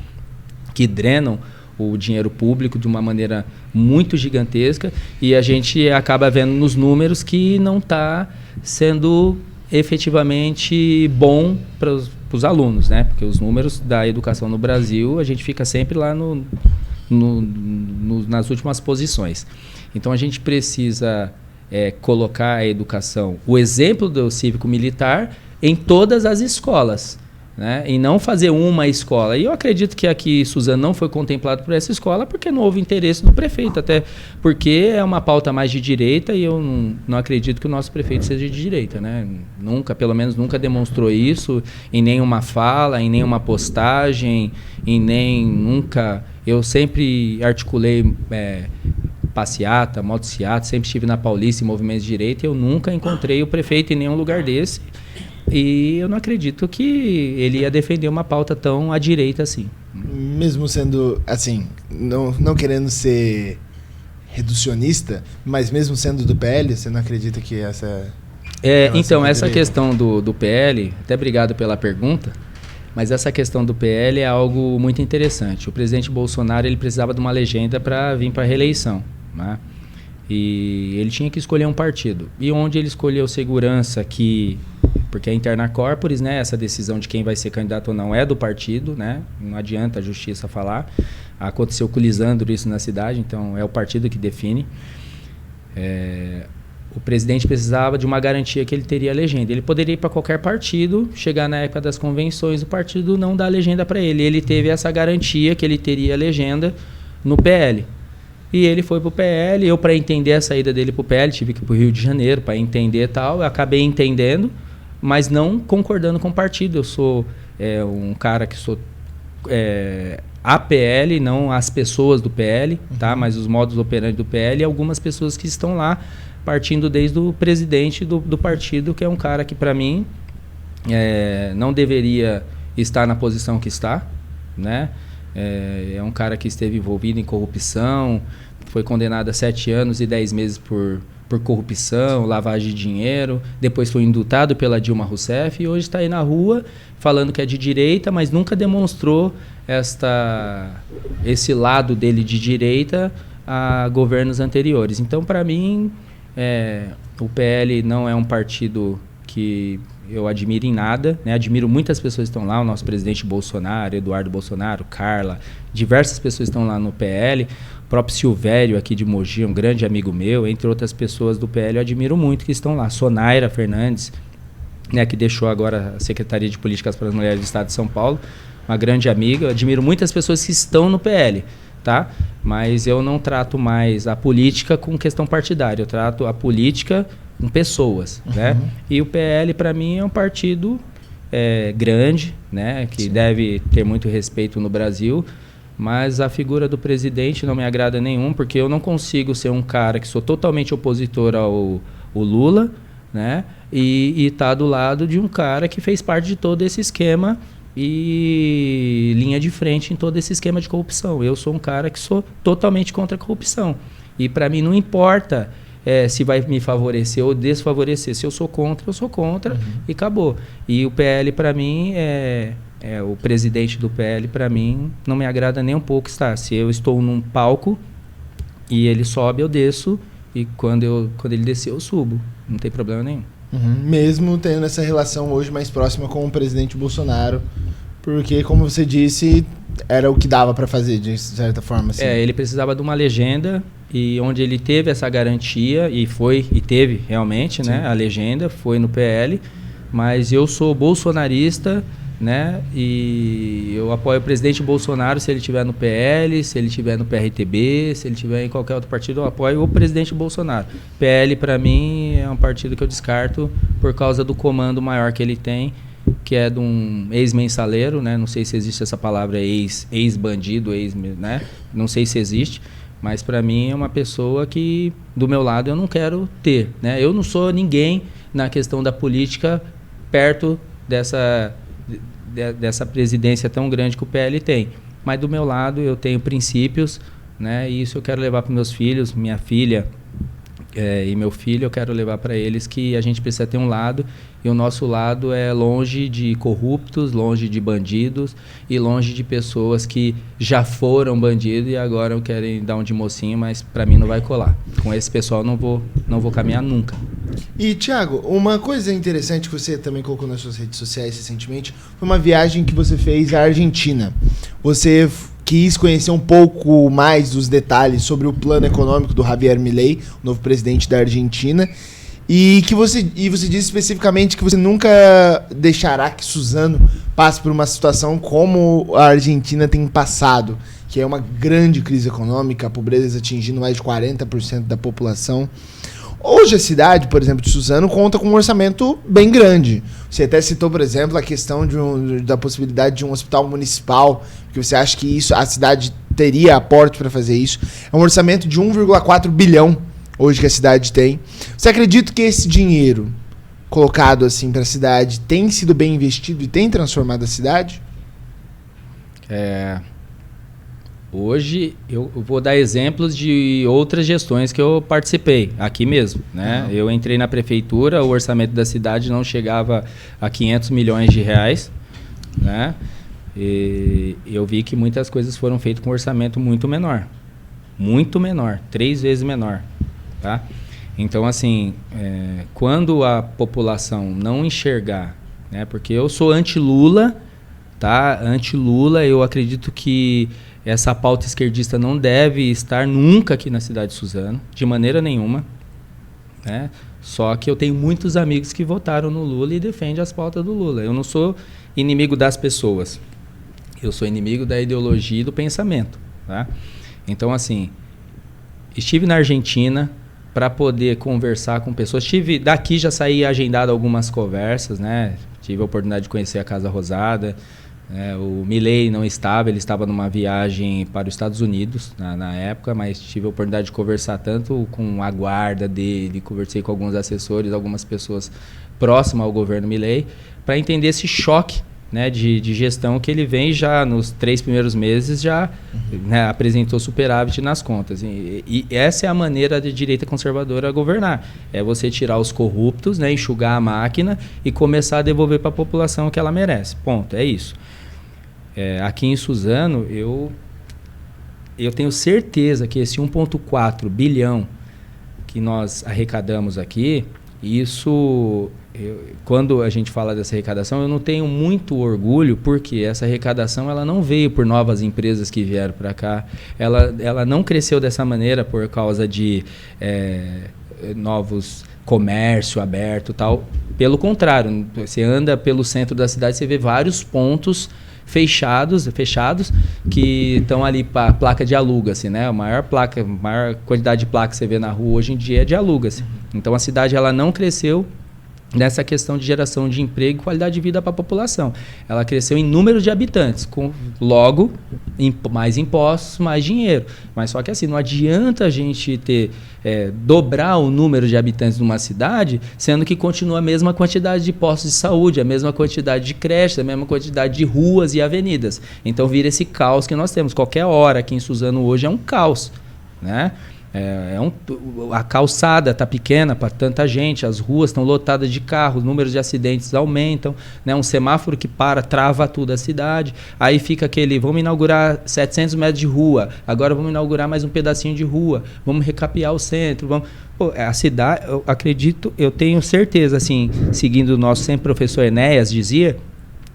que drenam o dinheiro público de uma maneira muito gigantesca e a gente acaba vendo nos números que não está sendo efetivamente bom para os alunos, né? Porque os números da educação no Brasil, a gente fica sempre lá nas últimas posições. Então a gente precisa colocar a educação, o exemplo do cívico-militar em todas as escolas, né? E não fazer uma escola. E eu acredito que aqui Suzano não foi contemplado por essa escola porque não houve interesse do prefeito, até porque é uma pauta mais de direita e eu não acredito que o nosso prefeito seja de direita, né? Nunca, pelo menos nunca demonstrou isso em nenhuma fala, em nenhuma postagem, nunca. Eu sempre articulei passeata, motociata, sempre estive na Paulista em movimentos de direita e eu nunca encontrei o prefeito em nenhum lugar desse e eu não acredito que ele ia defender uma pauta tão à direita assim. Mesmo sendo, assim, não querendo ser reducionista, mas mesmo sendo do PL, você não acredita que essa... Então, essa questão do PL, até obrigado pela pergunta, mas essa questão do PL é algo muito interessante. O presidente Bolsonaro ele precisava de uma legenda para vir para a reeleição, né? E ele tinha que escolher um partido. E onde ele escolheu segurança, porque é interna corporis, né? Essa decisão de quem vai ser candidato ou não é do partido, né? Não adianta a justiça falar. Aconteceu com o Lisandro isso na cidade, então é o partido que define. O presidente precisava de uma garantia que ele teria legenda. Ele poderia ir para qualquer partido, chegar na época das convenções, o partido não dá legenda para ele. Ele teve essa garantia que ele teria legenda no PL. E ele foi para o PL. Eu, para entender a saída dele para o PL, tive que ir para o Rio de Janeiro para entender tal. Eu acabei entendendo, mas não concordando com o partido. Eu sou um cara que sou a PL, não as pessoas do PL, tá? Mas os modos operantes do PL e algumas pessoas que estão lá partindo desde o presidente do partido, que é um cara que, para mim, não deveria estar na posição que está, né? É um cara que esteve envolvido em corrupção, foi condenado a 7 anos e 10 meses por corrupção, lavagem de dinheiro, depois foi indultado pela Dilma Rousseff e hoje está aí na rua falando que é de direita, mas nunca demonstrou esse lado dele de direita a governos anteriores. Então, para mim, o PL não é um partido que eu admiro em nada, né? Admiro muitas pessoas que estão lá, o nosso presidente Bolsonaro, Eduardo Bolsonaro, Carla, diversas pessoas estão lá no PL, o próprio Silvério aqui de Mogi, um grande amigo meu, entre outras pessoas do PL, eu admiro muito que estão lá. Sonaira Fernandes, né, que deixou agora a Secretaria de Políticas para as Mulheres do Estado de São Paulo, uma grande amiga, eu admiro muitas pessoas que estão no PL, tá? Mas eu não trato mais a política com questão partidária, eu trato a política com pessoas, né? E o PL, para mim, é um partido grande, né? Que deve ter muito respeito no Brasil, mas a figura do presidente não me agrada nenhum, porque eu não consigo ser um cara que sou totalmente opositor ao Lula, né? E tá do lado de um cara que fez parte de todo esse esquema e linha de frente em todo esse esquema de corrupção. Eu sou um cara que sou totalmente contra a corrupção. E para mim não importa se vai me favorecer ou desfavorecer. Se eu sou contra, eu sou contra e acabou. E o PL para mim é o presidente do PL, para mim, não me agrada nem um pouco estar. Se eu estou num palco e ele sobe, eu desço, e quando ele descer, eu subo. Não tem problema nenhum. Mesmo tendo essa relação hoje mais próxima com o presidente Bolsonaro, porque, como você disse, era o que dava para fazer, de certa forma. Assim. Ele precisava de uma legenda, e onde ele teve essa garantia, e teve realmente, né, a legenda, foi no PL, mas eu sou bolsonarista, né, e eu apoio o presidente Bolsonaro se ele estiver no PL, se ele estiver no PRTB, se ele estiver em qualquer outro partido, eu apoio o presidente Bolsonaro. PL, para mim, é um partido que eu descarto por causa do comando maior que ele tem, que é de um ex-mensaleiro, né? Não sei se existe essa palavra ex-bandido, né? Não sei se existe, mas para mim é uma pessoa que, do meu lado, eu não quero ter, né? Eu não sou ninguém na questão da política perto dessa presidência tão grande que o PL tem. Mas do meu lado eu tenho princípios, né? E isso eu quero levar para meus filhos, minha filha e meu filho, eu quero levar para eles que a gente precisa ter um lado, e o nosso lado é longe de corruptos, longe de bandidos e longe de pessoas que já foram bandidos e agora querem dar um de mocinho, mas para mim não vai colar. Com esse pessoal não vou caminhar nunca. E, Thiago, uma coisa interessante que você também colocou nas suas redes sociais recentemente foi uma viagem que você fez à Argentina. Você quis conhecer um pouco mais dos detalhes sobre o plano econômico do Javier Milei, o novo presidente da Argentina, e você disse especificamente que você nunca deixará que Suzano passe por uma situação como a Argentina tem passado, que é uma grande crise econômica, a pobreza atingindo mais de 40% da população. Hoje a cidade, por exemplo, de Suzano, conta com um orçamento bem grande. Você até citou, por exemplo, a questão da possibilidade de um hospital municipal, porque você acha que a cidade teria aporte para fazer isso. É um orçamento de 1,4 bilhão hoje que a cidade tem. Você acredita que esse dinheiro colocado assim para a cidade tem sido bem investido e tem transformado a cidade? Hoje eu vou dar exemplos de outras gestões que eu participei, aqui mesmo, né? Eu entrei na prefeitura, o orçamento da cidade não chegava a 500 milhões de reais, né? E eu vi que muitas coisas foram feitas com orçamento muito menor, 3 vezes menor, tá? Então, assim, quando a população não enxergar, né? Porque eu sou anti-Lula, tá? Anti-Lula, eu acredito que essa pauta esquerdista não deve estar nunca aqui na cidade de Suzano, de maneira nenhuma, né? Só que eu tenho muitos amigos que votaram no Lula e defendem as pautas do Lula. Eu não sou inimigo das pessoas, eu sou inimigo da ideologia e do pensamento, tá? Então, assim, estive na Argentina para poder conversar com pessoas. Daqui já saí agendado algumas conversas, né? Tive a oportunidade de conhecer a Casa Rosada. O Milei não estava, ele estava numa viagem para os Estados Unidos na época, mas tive a oportunidade de conversar tanto com a guarda dele, conversei com alguns assessores, algumas pessoas próximas ao governo Milei, para entender esse choque, né, de gestão que ele vem já nos 3 primeiros meses, já né, apresentou superávit nas contas. E essa é a maneira da direita conservadora governar. É você tirar os corruptos, né, enxugar a máquina e começar a devolver para a população o que ela merece. Ponto, é isso. Aqui em Suzano, eu tenho certeza que esse 1,4 bilhão que nós arrecadamos aqui, quando a gente fala dessa arrecadação, eu não tenho muito orgulho, porque essa arrecadação ela não veio por novas empresas que vieram para cá, ela não cresceu dessa maneira por causa de novos comércio aberto e tal. Pelo contrário, você anda pelo centro da cidade, você vê vários pontos fechados que estão ali para placa de aluga-se, né? A maior quantidade de placa que você vê na rua hoje em dia é de aluga-se. Então a cidade ela não cresceu nessa questão de geração de emprego e qualidade de vida para a população. Ela cresceu em número de habitantes, logo mais impostos, mais dinheiro. Mas só que assim, não adianta a gente dobrar o número de habitantes de uma cidade, sendo que continua a mesma quantidade de postos de saúde, a mesma quantidade de creches, a mesma quantidade de ruas e avenidas. Então vira esse caos que nós temos. Qualquer hora aqui em Suzano hoje é um caos, né? A calçada está pequena para tanta gente, as ruas estão lotadas de carros, os números de acidentes aumentam, né? Um semáforo que trava tudo a cidade, aí fica vamos inaugurar 700 metros de rua, agora vamos inaugurar mais um pedacinho de rua, vamos recapear o centro, a cidade, eu tenho certeza, assim, seguindo o nosso sempre professor Enéas dizia,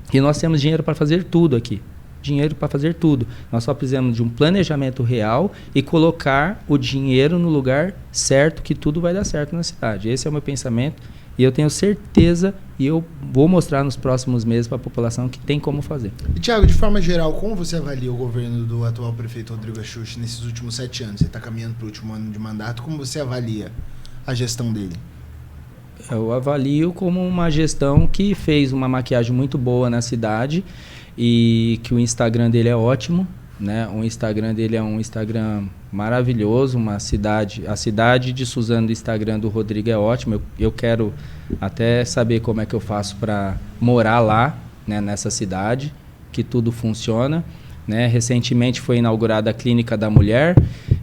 que nós temos dinheiro para fazer tudo aqui. Dinheiro para fazer tudo. Nós só precisamos de um planejamento real e colocar o dinheiro no lugar certo, que tudo vai dar certo na cidade. Esse é o meu pensamento e eu tenho certeza e eu vou mostrar nos próximos meses para a população que tem como fazer. E, Thiago, de forma geral, como você avalia o governo do atual prefeito Rodrigo Axuxi nesses últimos 7 anos? Você está caminhando para o último ano de mandato. Como você avalia a gestão dele? Eu avalio como uma gestão que fez uma maquiagem muito boa na cidade e que o Instagram dele é ótimo, né? O Instagram dele é um Instagram maravilhoso, a cidade de Suzano do Instagram do Rodrigo é ótimo. Eu quero até saber como é que eu faço para morar lá, né, nessa cidade, que tudo funciona, né? Recentemente foi inaugurada a Clínica da Mulher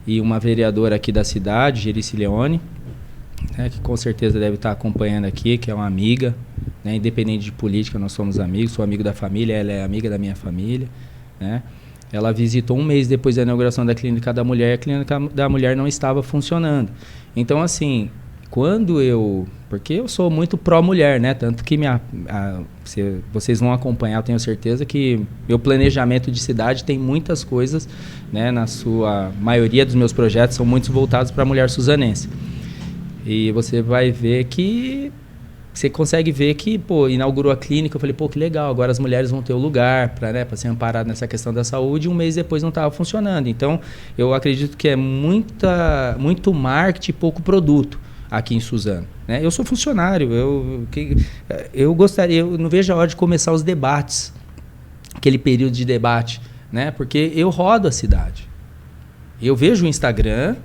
e uma vereadora aqui da cidade, Gerici Leone, né, que com certeza deve estar acompanhando aqui, que é uma amiga, né, independente de política, nós somos amigos, sou amigo da família, ela é amiga da minha família, né? Ela visitou um mês depois da inauguração da Clínica da Mulher, e a Clínica da Mulher não estava funcionando. Então, assim, porque eu sou muito pró-mulher, né? Tanto que vocês vão acompanhar, eu tenho certeza que meu planejamento de cidade tem muitas coisas, né? Na sua maioria dos meus projetos são muito voltados para a mulher suzanense. E você vai ver que... Você consegue ver que, inaugurou a clínica, eu falei, que legal, agora as mulheres vão ter o lugar para ser amparado nessa questão da saúde, e um mês depois não estava funcionando. Então, eu acredito que é muito marketing e pouco produto aqui em Suzano, né? Eu sou funcionário, eu não vejo a hora de começar os debates, aquele período de debate, né? Porque eu rodo a cidade. Eu vejo o Instagram,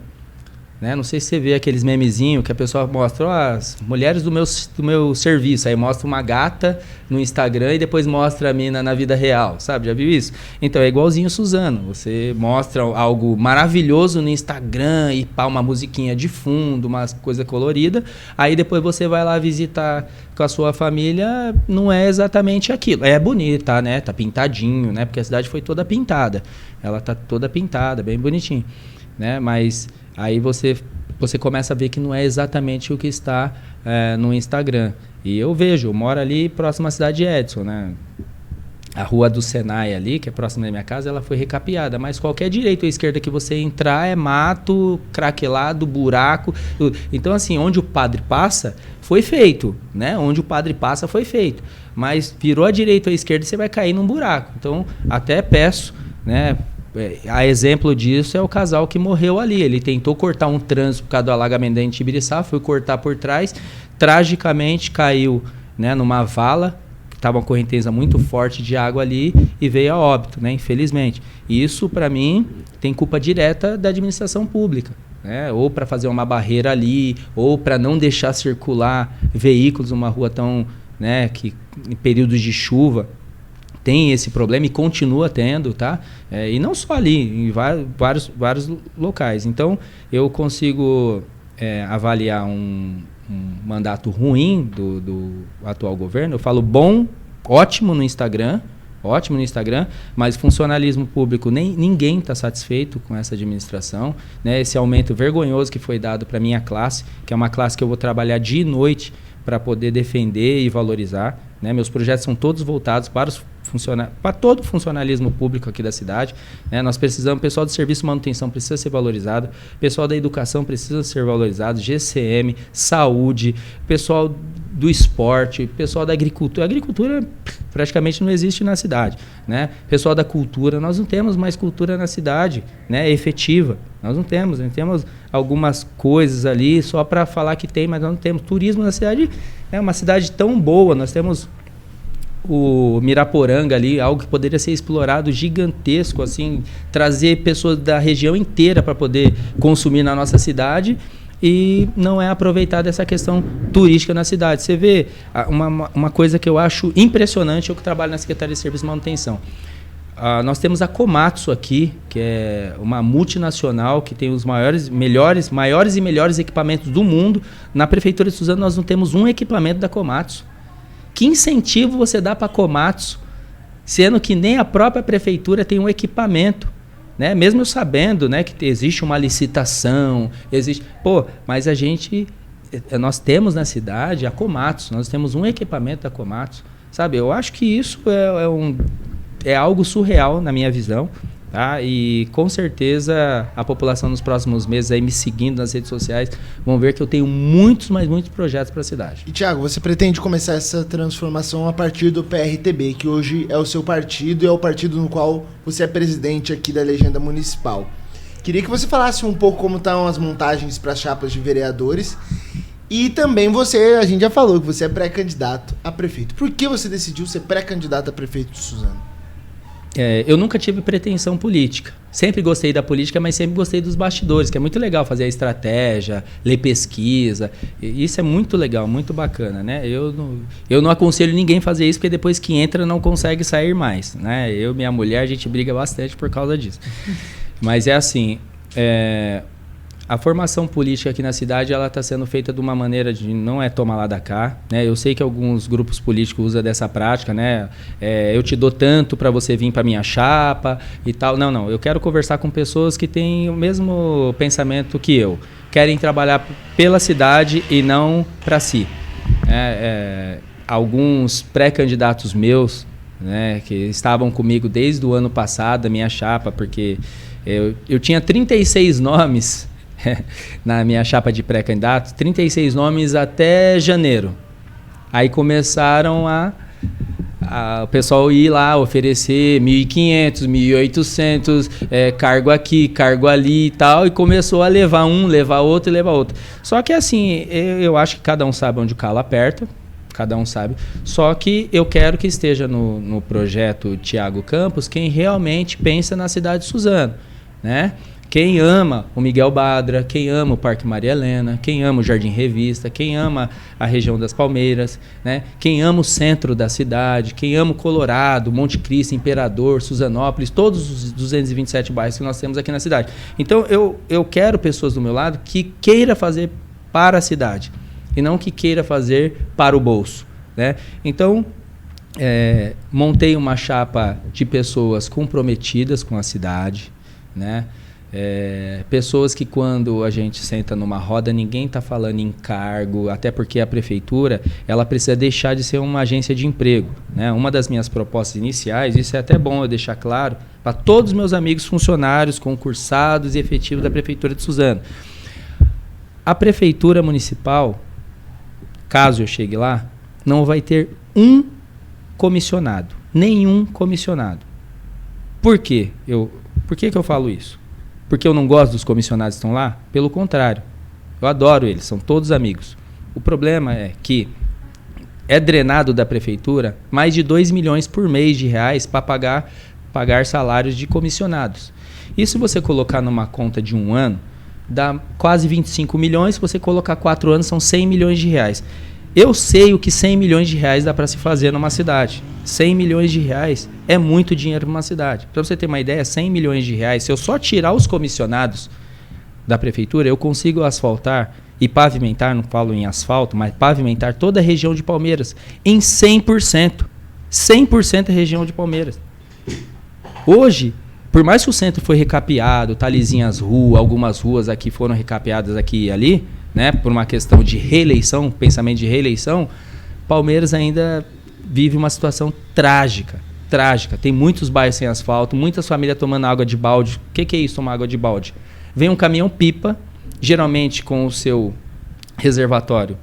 né? Não sei se você vê aqueles memezinhos que a pessoa mostra as mulheres do meu serviço, aí mostra uma gata no Instagram e depois mostra a mina na vida real, sabe? Já viu isso? Então é igualzinho Suzano, você mostra algo maravilhoso no Instagram e uma musiquinha de fundo, uma coisa colorida, aí depois você vai lá visitar com a sua família, não é exatamente aquilo. É bonita, né? Tá pintadinho, né? Porque a cidade foi toda pintada, ela tá toda pintada, bem bonitinho, né? Mas aí você começa a ver que não é exatamente o que está no Instagram. E eu moro ali próximo à cidade de Edson, né? A rua do Senai ali, que é próxima da minha casa, ela foi recapeada, mas qualquer direita ou esquerda que você entrar é mato, craquelado, buraco. Tudo. Então, assim, onde o padre passa, foi feito, né? Onde o padre passa, foi feito. Mas virou a direita ou a esquerda, você vai cair num buraco. Então, até peço, né? A exemplo disso é o casal que morreu ali. Ele tentou cortar um trânsito por causa do alagamento da Itibiriçá, foi cortar por trás, tragicamente caiu, né, numa vala, que estava uma correnteza muito forte de água ali e veio a óbito, né, infelizmente. E isso, para mim, tem culpa direta da administração pública, né, ou para fazer uma barreira ali, ou para não deixar circular veículos numa rua tão, né, que em períodos de chuva tem esse problema e continua tendo, tá? E não só ali, em vários locais. Então, eu consigo avaliar um mandato ruim do atual governo. Eu falo ótimo no Instagram, mas funcionalismo público, ninguém está satisfeito com essa administração, né? Esse aumento vergonhoso que foi dado para a minha classe, que é uma classe que eu vou trabalhar dia e noite para poder defender e valorizar, né? Meus projetos são todos voltados para todo o funcionalismo público aqui da cidade, né? Nós precisamos, o pessoal do serviço de manutenção precisa ser valorizado, o pessoal da educação precisa ser valorizado, GCM, saúde, pessoal do esporte, pessoal da agricultura. A agricultura praticamente não existe na cidade, né? Pessoal da cultura, nós não temos mais cultura na cidade, né? Efetiva. Nós não temos algumas coisas ali só para falar que tem, mas nós não temos. Turismo na cidade é uma cidade tão boa, nós temos o Miraporanga ali, algo que poderia ser explorado, gigantesco, assim, trazer pessoas da região inteira para poder consumir na nossa cidade, e não é aproveitada essa questão turística na cidade. Você vê uma coisa que eu acho impressionante, eu que trabalho na Secretaria de Serviço e Manutenção. Nós temos a Komatsu aqui, que é uma multinacional que tem os maiores e melhores equipamentos do mundo. Na Prefeitura de Suzano nós não temos um equipamento da Komatsu. Que incentivo você dá para a Komatsu, sendo que nem a própria Prefeitura tem um equipamento? Né? Mesmo eu sabendo, né, que existe uma licitação, mas nós temos na cidade a Komatsu, nós temos um equipamento da Komatsu. Sabe, eu acho que isso é algo surreal na minha visão, tá? E com certeza a população nos próximos meses aí me seguindo nas redes sociais vão ver que eu tenho muitos projetos para a cidade. E Thiago, você pretende começar essa transformação a partir do PRTB, que hoje é o seu partido e é o partido no qual você é presidente aqui da legenda municipal. Queria que você falasse um pouco como estão as montagens para as chapas de vereadores. E também a gente já falou que você é pré-candidato a prefeito. Por que você decidiu ser pré-candidato a prefeito de Suzano? Eu nunca tive pretensão política. Sempre gostei da política, mas sempre gostei dos bastidores, que é muito legal fazer a estratégia, ler pesquisa. Isso é muito legal, muito bacana, né? Eu não aconselho ninguém a fazer isso, porque depois que entra não consegue sair mais, né? Eu e minha mulher, a gente briga bastante por causa disso. Mas é assim, a formação política aqui na cidade ela está sendo feita de uma maneira de não é tomar lá da cá, né? Eu sei que alguns grupos políticos usam dessa prática, né? Eu te dou tanto para você vir para minha chapa e tal. Não. Eu quero conversar com pessoas que têm o mesmo pensamento que eu. Querem trabalhar pela cidade e não para si. Alguns pré-candidatos meus, né, que estavam comigo desde o ano passado, a minha chapa, porque eu tinha 36 nomes na minha chapa de pré-candidato, 36 nomes até janeiro. Aí começaram o pessoal ir lá oferecer 1.500, 1.800, cargo aqui, cargo ali e tal, e começou a levar outro. Só que assim, eu acho que cada um sabe onde o calo aperta, cada um sabe. Só que eu quero que esteja no projeto Thiago Campos quem realmente pensa na cidade de Suzano, né? Quem ama o Miguel Badra, quem ama o Parque Maria Helena, quem ama o Jardim Revista, quem ama a região das Palmeiras, né? Quem ama o centro da cidade, quem ama o Colorado, Monte Cristo, Imperador, Suzanópolis, todos os 227 bairros que nós temos aqui na cidade. Então eu quero pessoas do meu lado que queira fazer para a cidade e não que queira fazer para o bolso, né? Então montei uma chapa de pessoas comprometidas com a cidade, né? Pessoas que quando a gente senta numa roda ninguém está falando em cargo, até porque a prefeitura ela precisa deixar de ser uma agência de emprego, né? Uma das minhas propostas iniciais, isso é até bom eu deixar claro para todos os meus amigos funcionários, concursados e efetivos da prefeitura de Suzano. A prefeitura municipal, caso eu chegue lá, não vai ter um comissionado, nenhum comissionado. Por quê? Por que eu falo isso? Porque eu não gosto dos comissionados que estão lá? Pelo contrário, eu adoro eles, são todos amigos. O problema é que é drenado da prefeitura mais de 2 milhões por mês de reais para pagar salários de comissionados. E se você colocar numa conta de um ano, dá quase 25 milhões, se você colocar 4 anos, são 100 milhões de reais. Eu sei o que 100 milhões de reais dá para se fazer numa cidade. 100 milhões de reais é muito dinheiro para uma cidade. Para você ter uma ideia, 100 milhões de reais, se eu só tirar os comissionados da prefeitura, eu consigo asfaltar e pavimentar, não falo em asfalto, mas pavimentar toda a região de Palmeiras em 100%. 100% é região de Palmeiras. Hoje, por mais que o centro foi recapeado, tá lisinha as ruas, algumas ruas aqui foram recapeadas aqui e ali, né, por uma questão de reeleição, pensamento de reeleição, Palmeiras ainda vive uma situação trágica. Tem muitos bairros sem asfalto, muitas famílias tomando água de balde. O que é isso, tomar água de balde? Vem um caminhão-pipa, geralmente com o seu reservatório,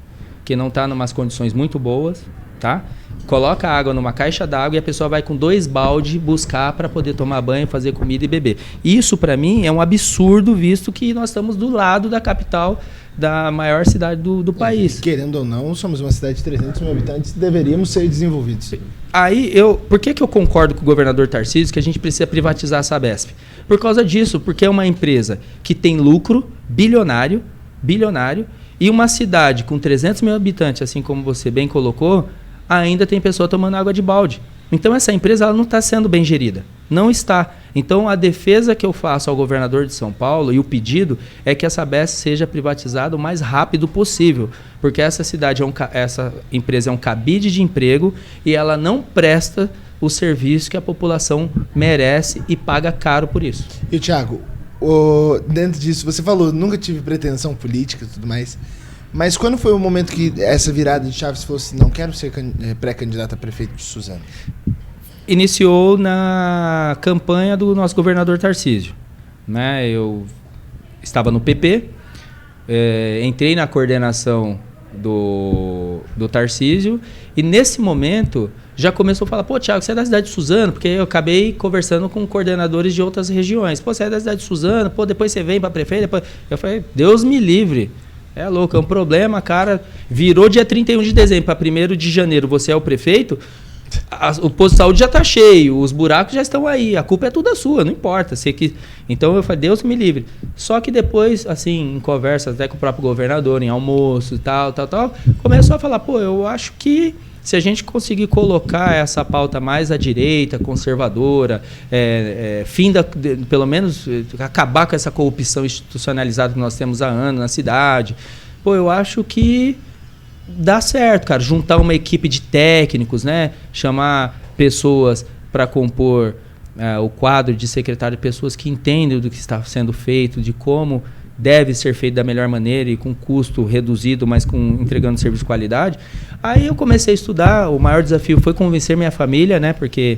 que não está em umas condições muito boas, tá? Coloca a água numa caixa d'água e a pessoa vai com 2 baldes buscar para poder tomar banho, fazer comida e beber. Isso, para mim, é um absurdo, visto que nós estamos do lado da capital da maior cidade do país. Querendo ou não, somos uma cidade de 300 mil habitantes e deveríamos ser desenvolvidos. Aí, por que eu concordo com o governador Tarcísio que a gente precisa privatizar a Sabesp? Por causa disso, porque é uma empresa que tem lucro bilionário, e uma cidade com 300 mil habitantes, assim como você bem colocou, ainda tem pessoa tomando água de balde. Então essa empresa ela não está sendo bem gerida. Não está. Então, a defesa que eu faço ao governador de São Paulo e o pedido é que a Sabesp seja privatizada o mais rápido possível, porque essa essa empresa é um cabide de emprego e ela não presta o serviço que a população merece e paga caro por isso. E, Thiago, dentro disso, você falou, nunca tive pretensão política e tudo mais, mas quando foi o momento que essa virada de chave, você falou assim, não quero ser pré-candidato a prefeito de Suzano? Iniciou na campanha do nosso governador Tarcísio, né? Eu estava no PP, entrei na coordenação do Tarcísio e nesse momento já começou a falar, pô, Thiago, você é da cidade de Suzano? Porque eu acabei conversando com coordenadores de outras regiões. Pô, você é da cidade de Suzano? Pô, depois você vem para prefeito? Depois... Eu falei, Deus me livre. É louco, é um problema, cara. Virou dia 31 de dezembro para 1º de janeiro, você é o prefeito... O posto de saúde já está cheio, os buracos já estão aí, a culpa é toda sua, não importa. Então eu falei, Deus me livre. Só que depois, assim, em conversa até com o próprio governador, em almoço e tal, começou a falar, pô, eu acho que se a gente conseguir colocar essa pauta mais à direita, conservadora, pelo menos acabar com essa corrupção institucionalizada que nós temos há anos na cidade, pô, eu acho que dá certo, cara, juntar uma equipe de técnicos, né? Chamar pessoas para compor o quadro de secretário, pessoas que entendem do que está sendo feito, de como deve ser feito da melhor maneira e com custo reduzido, mas entregando serviço de qualidade. Aí eu comecei a estudar, o maior desafio foi convencer minha família, né? Porque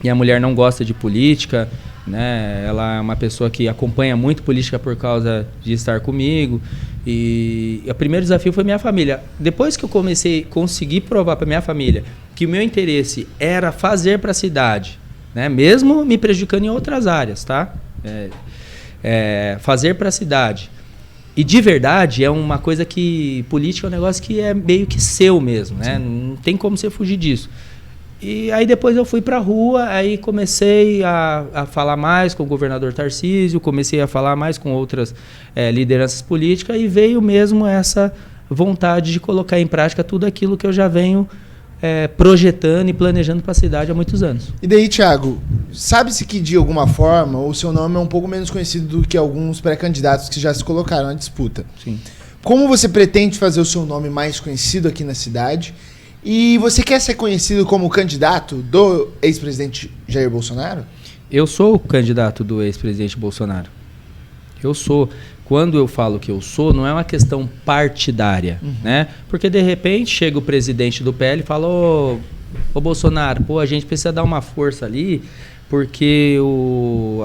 minha mulher não gosta de política, né? Ela é uma pessoa que acompanha muito política por causa de estar comigo. E o primeiro desafio foi minha família. Depois que eu consegui provar para minha família que o meu interesse era fazer para a cidade, né? Mesmo me prejudicando em outras áreas, tá? Fazer para a cidade. E de verdade é uma coisa que política é um negócio que é meio que seu mesmo, né? Não tem como você fugir disso. E aí depois eu fui para a rua, aí comecei a falar mais com o governador Tarcísio, comecei a falar mais com outras lideranças políticas e veio mesmo essa vontade de colocar em prática tudo aquilo que eu já venho projetando e planejando para a cidade há muitos anos. E daí, Thiago, sabe-se que de alguma forma o seu nome é um pouco menos conhecido do que alguns pré-candidatos que já se colocaram na disputa. Sim. Como você pretende fazer o seu nome mais conhecido aqui na cidade? E você quer ser conhecido como candidato do ex-presidente Jair Bolsonaro? Eu sou o candidato do ex-presidente Bolsonaro. Eu sou. Quando eu falo que eu sou, não é uma questão partidária, né? Porque de repente chega o presidente do PL e fala, ô Bolsonaro, pô, a gente precisa dar uma força ali, porque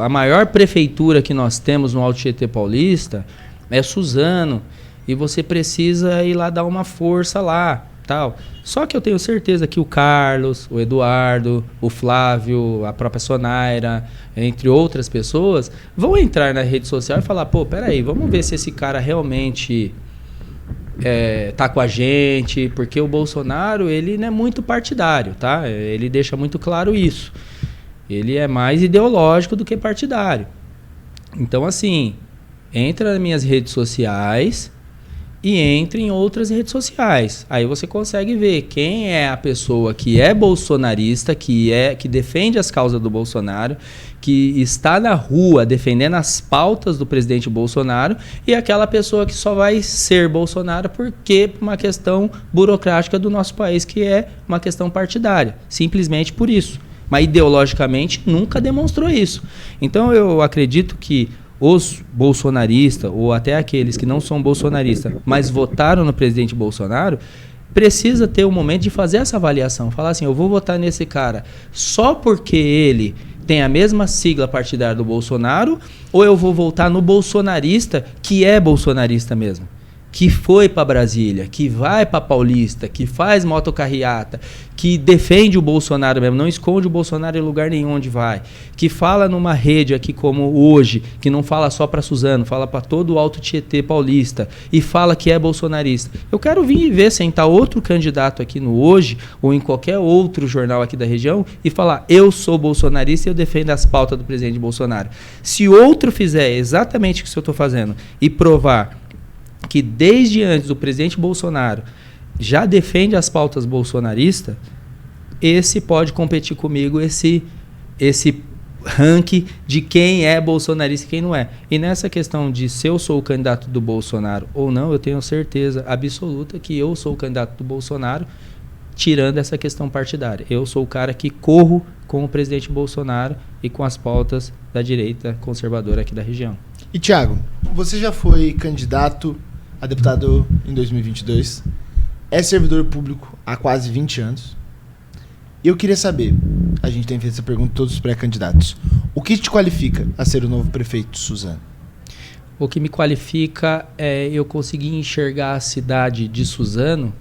a maior prefeitura que nós temos no Alto Tietê Paulista é Suzano, e você precisa ir lá dar uma força lá. Tal. Só que eu tenho certeza que o Carlos, o Eduardo, o Flávio, a própria Sonaira, entre outras pessoas, vão entrar na rede social e falar, pô, peraí, vamos ver se esse cara realmente tá com a gente, porque o Bolsonaro, ele não é muito partidário, tá? Ele deixa muito claro isso. Ele é mais ideológico do que partidário. Então, assim, entra nas minhas redes sociais e entre em outras redes sociais. Aí você consegue ver quem é a pessoa que é bolsonarista, que defende as causas do Bolsonaro, que está na rua defendendo as pautas do presidente Bolsonaro, e aquela pessoa que só vai ser Bolsonaro porque por uma questão burocrática do nosso país, que é uma questão partidária. Simplesmente por isso. Mas ideologicamente nunca demonstrou isso. Então eu acredito que os bolsonaristas, ou até aqueles que não são bolsonaristas, mas votaram no presidente Bolsonaro, precisa ter um momento de fazer essa avaliação. Falar assim, eu vou votar nesse cara só porque ele tem a mesma sigla partidária do Bolsonaro, ou eu vou votar no bolsonarista que é bolsonarista mesmo? Que foi para Brasília, que vai para Paulista, que faz motocarreata, que defende o Bolsonaro mesmo, não esconde o Bolsonaro em lugar nenhum onde vai, que fala numa rede aqui como hoje, que não fala só para Suzano, fala para todo o Alto Tietê Paulista e fala que é bolsonarista. Eu quero vir e ver, sentar outro candidato aqui no Hoje ou em qualquer outro jornal aqui da região e falar, eu sou bolsonarista e eu defendo as pautas do presidente Bolsonaro. Se outro fizer exatamente o que eu estou fazendo e provar que desde antes o presidente Bolsonaro já defende as pautas bolsonaristas, esse pode competir comigo, esse ranking de quem é bolsonarista e quem não é. E nessa questão de se eu sou o candidato do Bolsonaro ou não, eu tenho certeza absoluta que eu sou o candidato do Bolsonaro, tirando essa questão partidária. Eu sou o cara que corro com o presidente Bolsonaro e com as pautas da direita conservadora aqui da região. E Thiago, você já foi candidato a deputado em 2022, é servidor público há quase 20 anos. Eu queria saber, a gente tem feito essa pergunta a todos os pré-candidatos, o que te qualifica a ser o novo prefeito de Suzano? O que me qualifica é eu conseguir enxergar a cidade de Suzano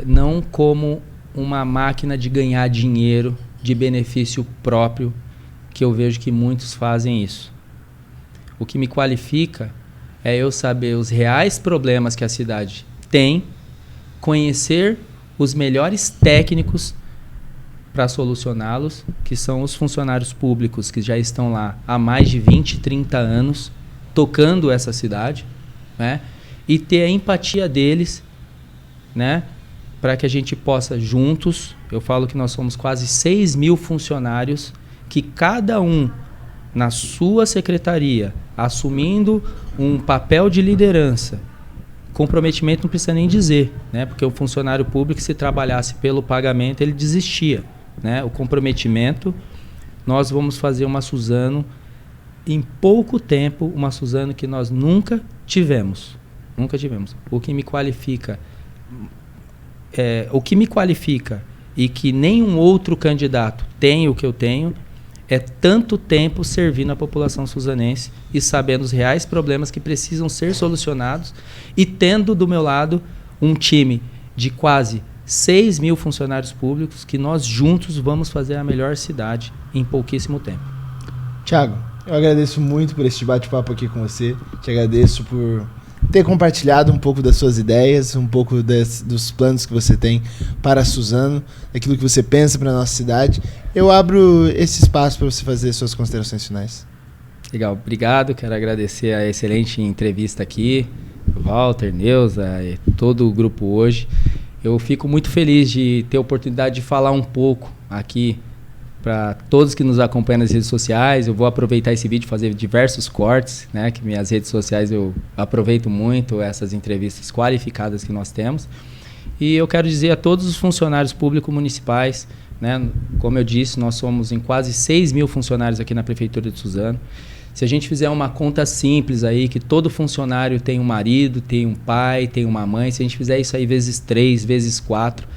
não como uma máquina de ganhar dinheiro, de benefício próprio, que eu vejo que muitos fazem isso. O que me qualifica é eu saber os reais problemas que a cidade tem, conhecer os melhores técnicos para solucioná-los, que são os funcionários públicos que já estão lá há mais de 20, 30 anos, tocando essa cidade, né? E ter a empatia deles, né? Para que a gente possa juntos, eu falo que nós somos quase 6 mil funcionários, que cada um na sua secretaria, assumindo um papel de liderança. Comprometimento não precisa nem dizer, né? Porque o funcionário público, se trabalhasse pelo pagamento, ele desistia, né? O comprometimento, nós vamos fazer uma Suzano em pouco tempo, uma Suzano que nós nunca tivemos. Nunca tivemos. O que me qualifica e que nenhum outro candidato tem o que eu tenho, é tanto tempo servindo a população suzanense e sabendo os reais problemas que precisam ser solucionados e tendo do meu lado um time de quase 6 mil funcionários públicos que nós juntos vamos fazer a melhor cidade em pouquíssimo tempo. Thiago, eu agradeço muito por esse bate-papo aqui com você, te agradeço por ter compartilhado um pouco das suas ideias, um pouco dos planos que você tem para Suzano, daquilo que você pensa para a nossa cidade. Eu abro esse espaço para você fazer suas considerações finais. Legal, obrigado. Quero agradecer a excelente entrevista aqui, Walter, Neuza e todo o grupo hoje. Eu fico muito feliz de ter a oportunidade de falar um pouco aqui para todos que nos acompanham nas redes sociais. Eu vou aproveitar esse vídeo e fazer diversos cortes, né? Que minhas redes sociais eu aproveito muito essas entrevistas qualificadas que nós temos. E eu quero dizer a todos os funcionários públicos municipais, né? Como eu disse, nós somos em quase 6 mil funcionários aqui na Prefeitura de Suzano. Se a gente fizer uma conta simples aí, que todo funcionário tem um marido, tem um pai, tem uma mãe, se a gente fizer isso aí vezes 3, vezes 4,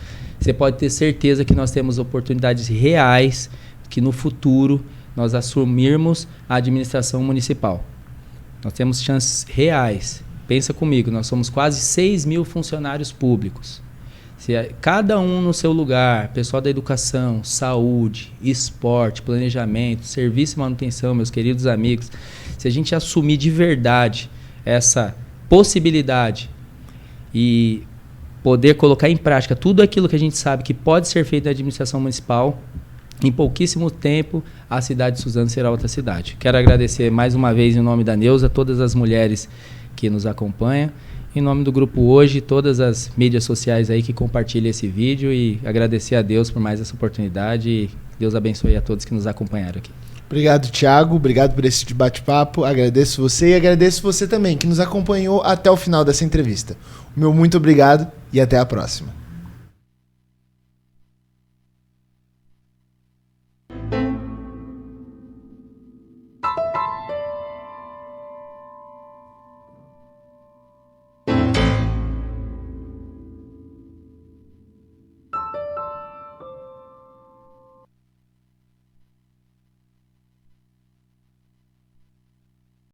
você pode ter certeza que nós temos oportunidades reais que no futuro nós assumirmos a administração municipal. Nós temos chances reais. Pensa comigo, nós somos quase 6 mil funcionários públicos. Se cada um no seu lugar, pessoal da educação, saúde, esporte, planejamento, serviço e manutenção, meus queridos amigos, se a gente assumir de verdade essa possibilidade e poder colocar em prática tudo aquilo que a gente sabe que pode ser feito na administração municipal, em pouquíssimo tempo a cidade de Suzano será outra cidade. Quero agradecer mais uma vez em nome da Neuza, todas as mulheres que nos acompanham, em nome do grupo hoje, todas as mídias sociais aí que compartilham esse vídeo, e agradecer a Deus por mais essa oportunidade e Deus abençoe a todos que nos acompanharam aqui. Obrigado, Thiago. Obrigado por esse bate-papo. Agradeço você e agradeço você também que nos acompanhou até o final dessa entrevista. O meu muito obrigado e até a próxima.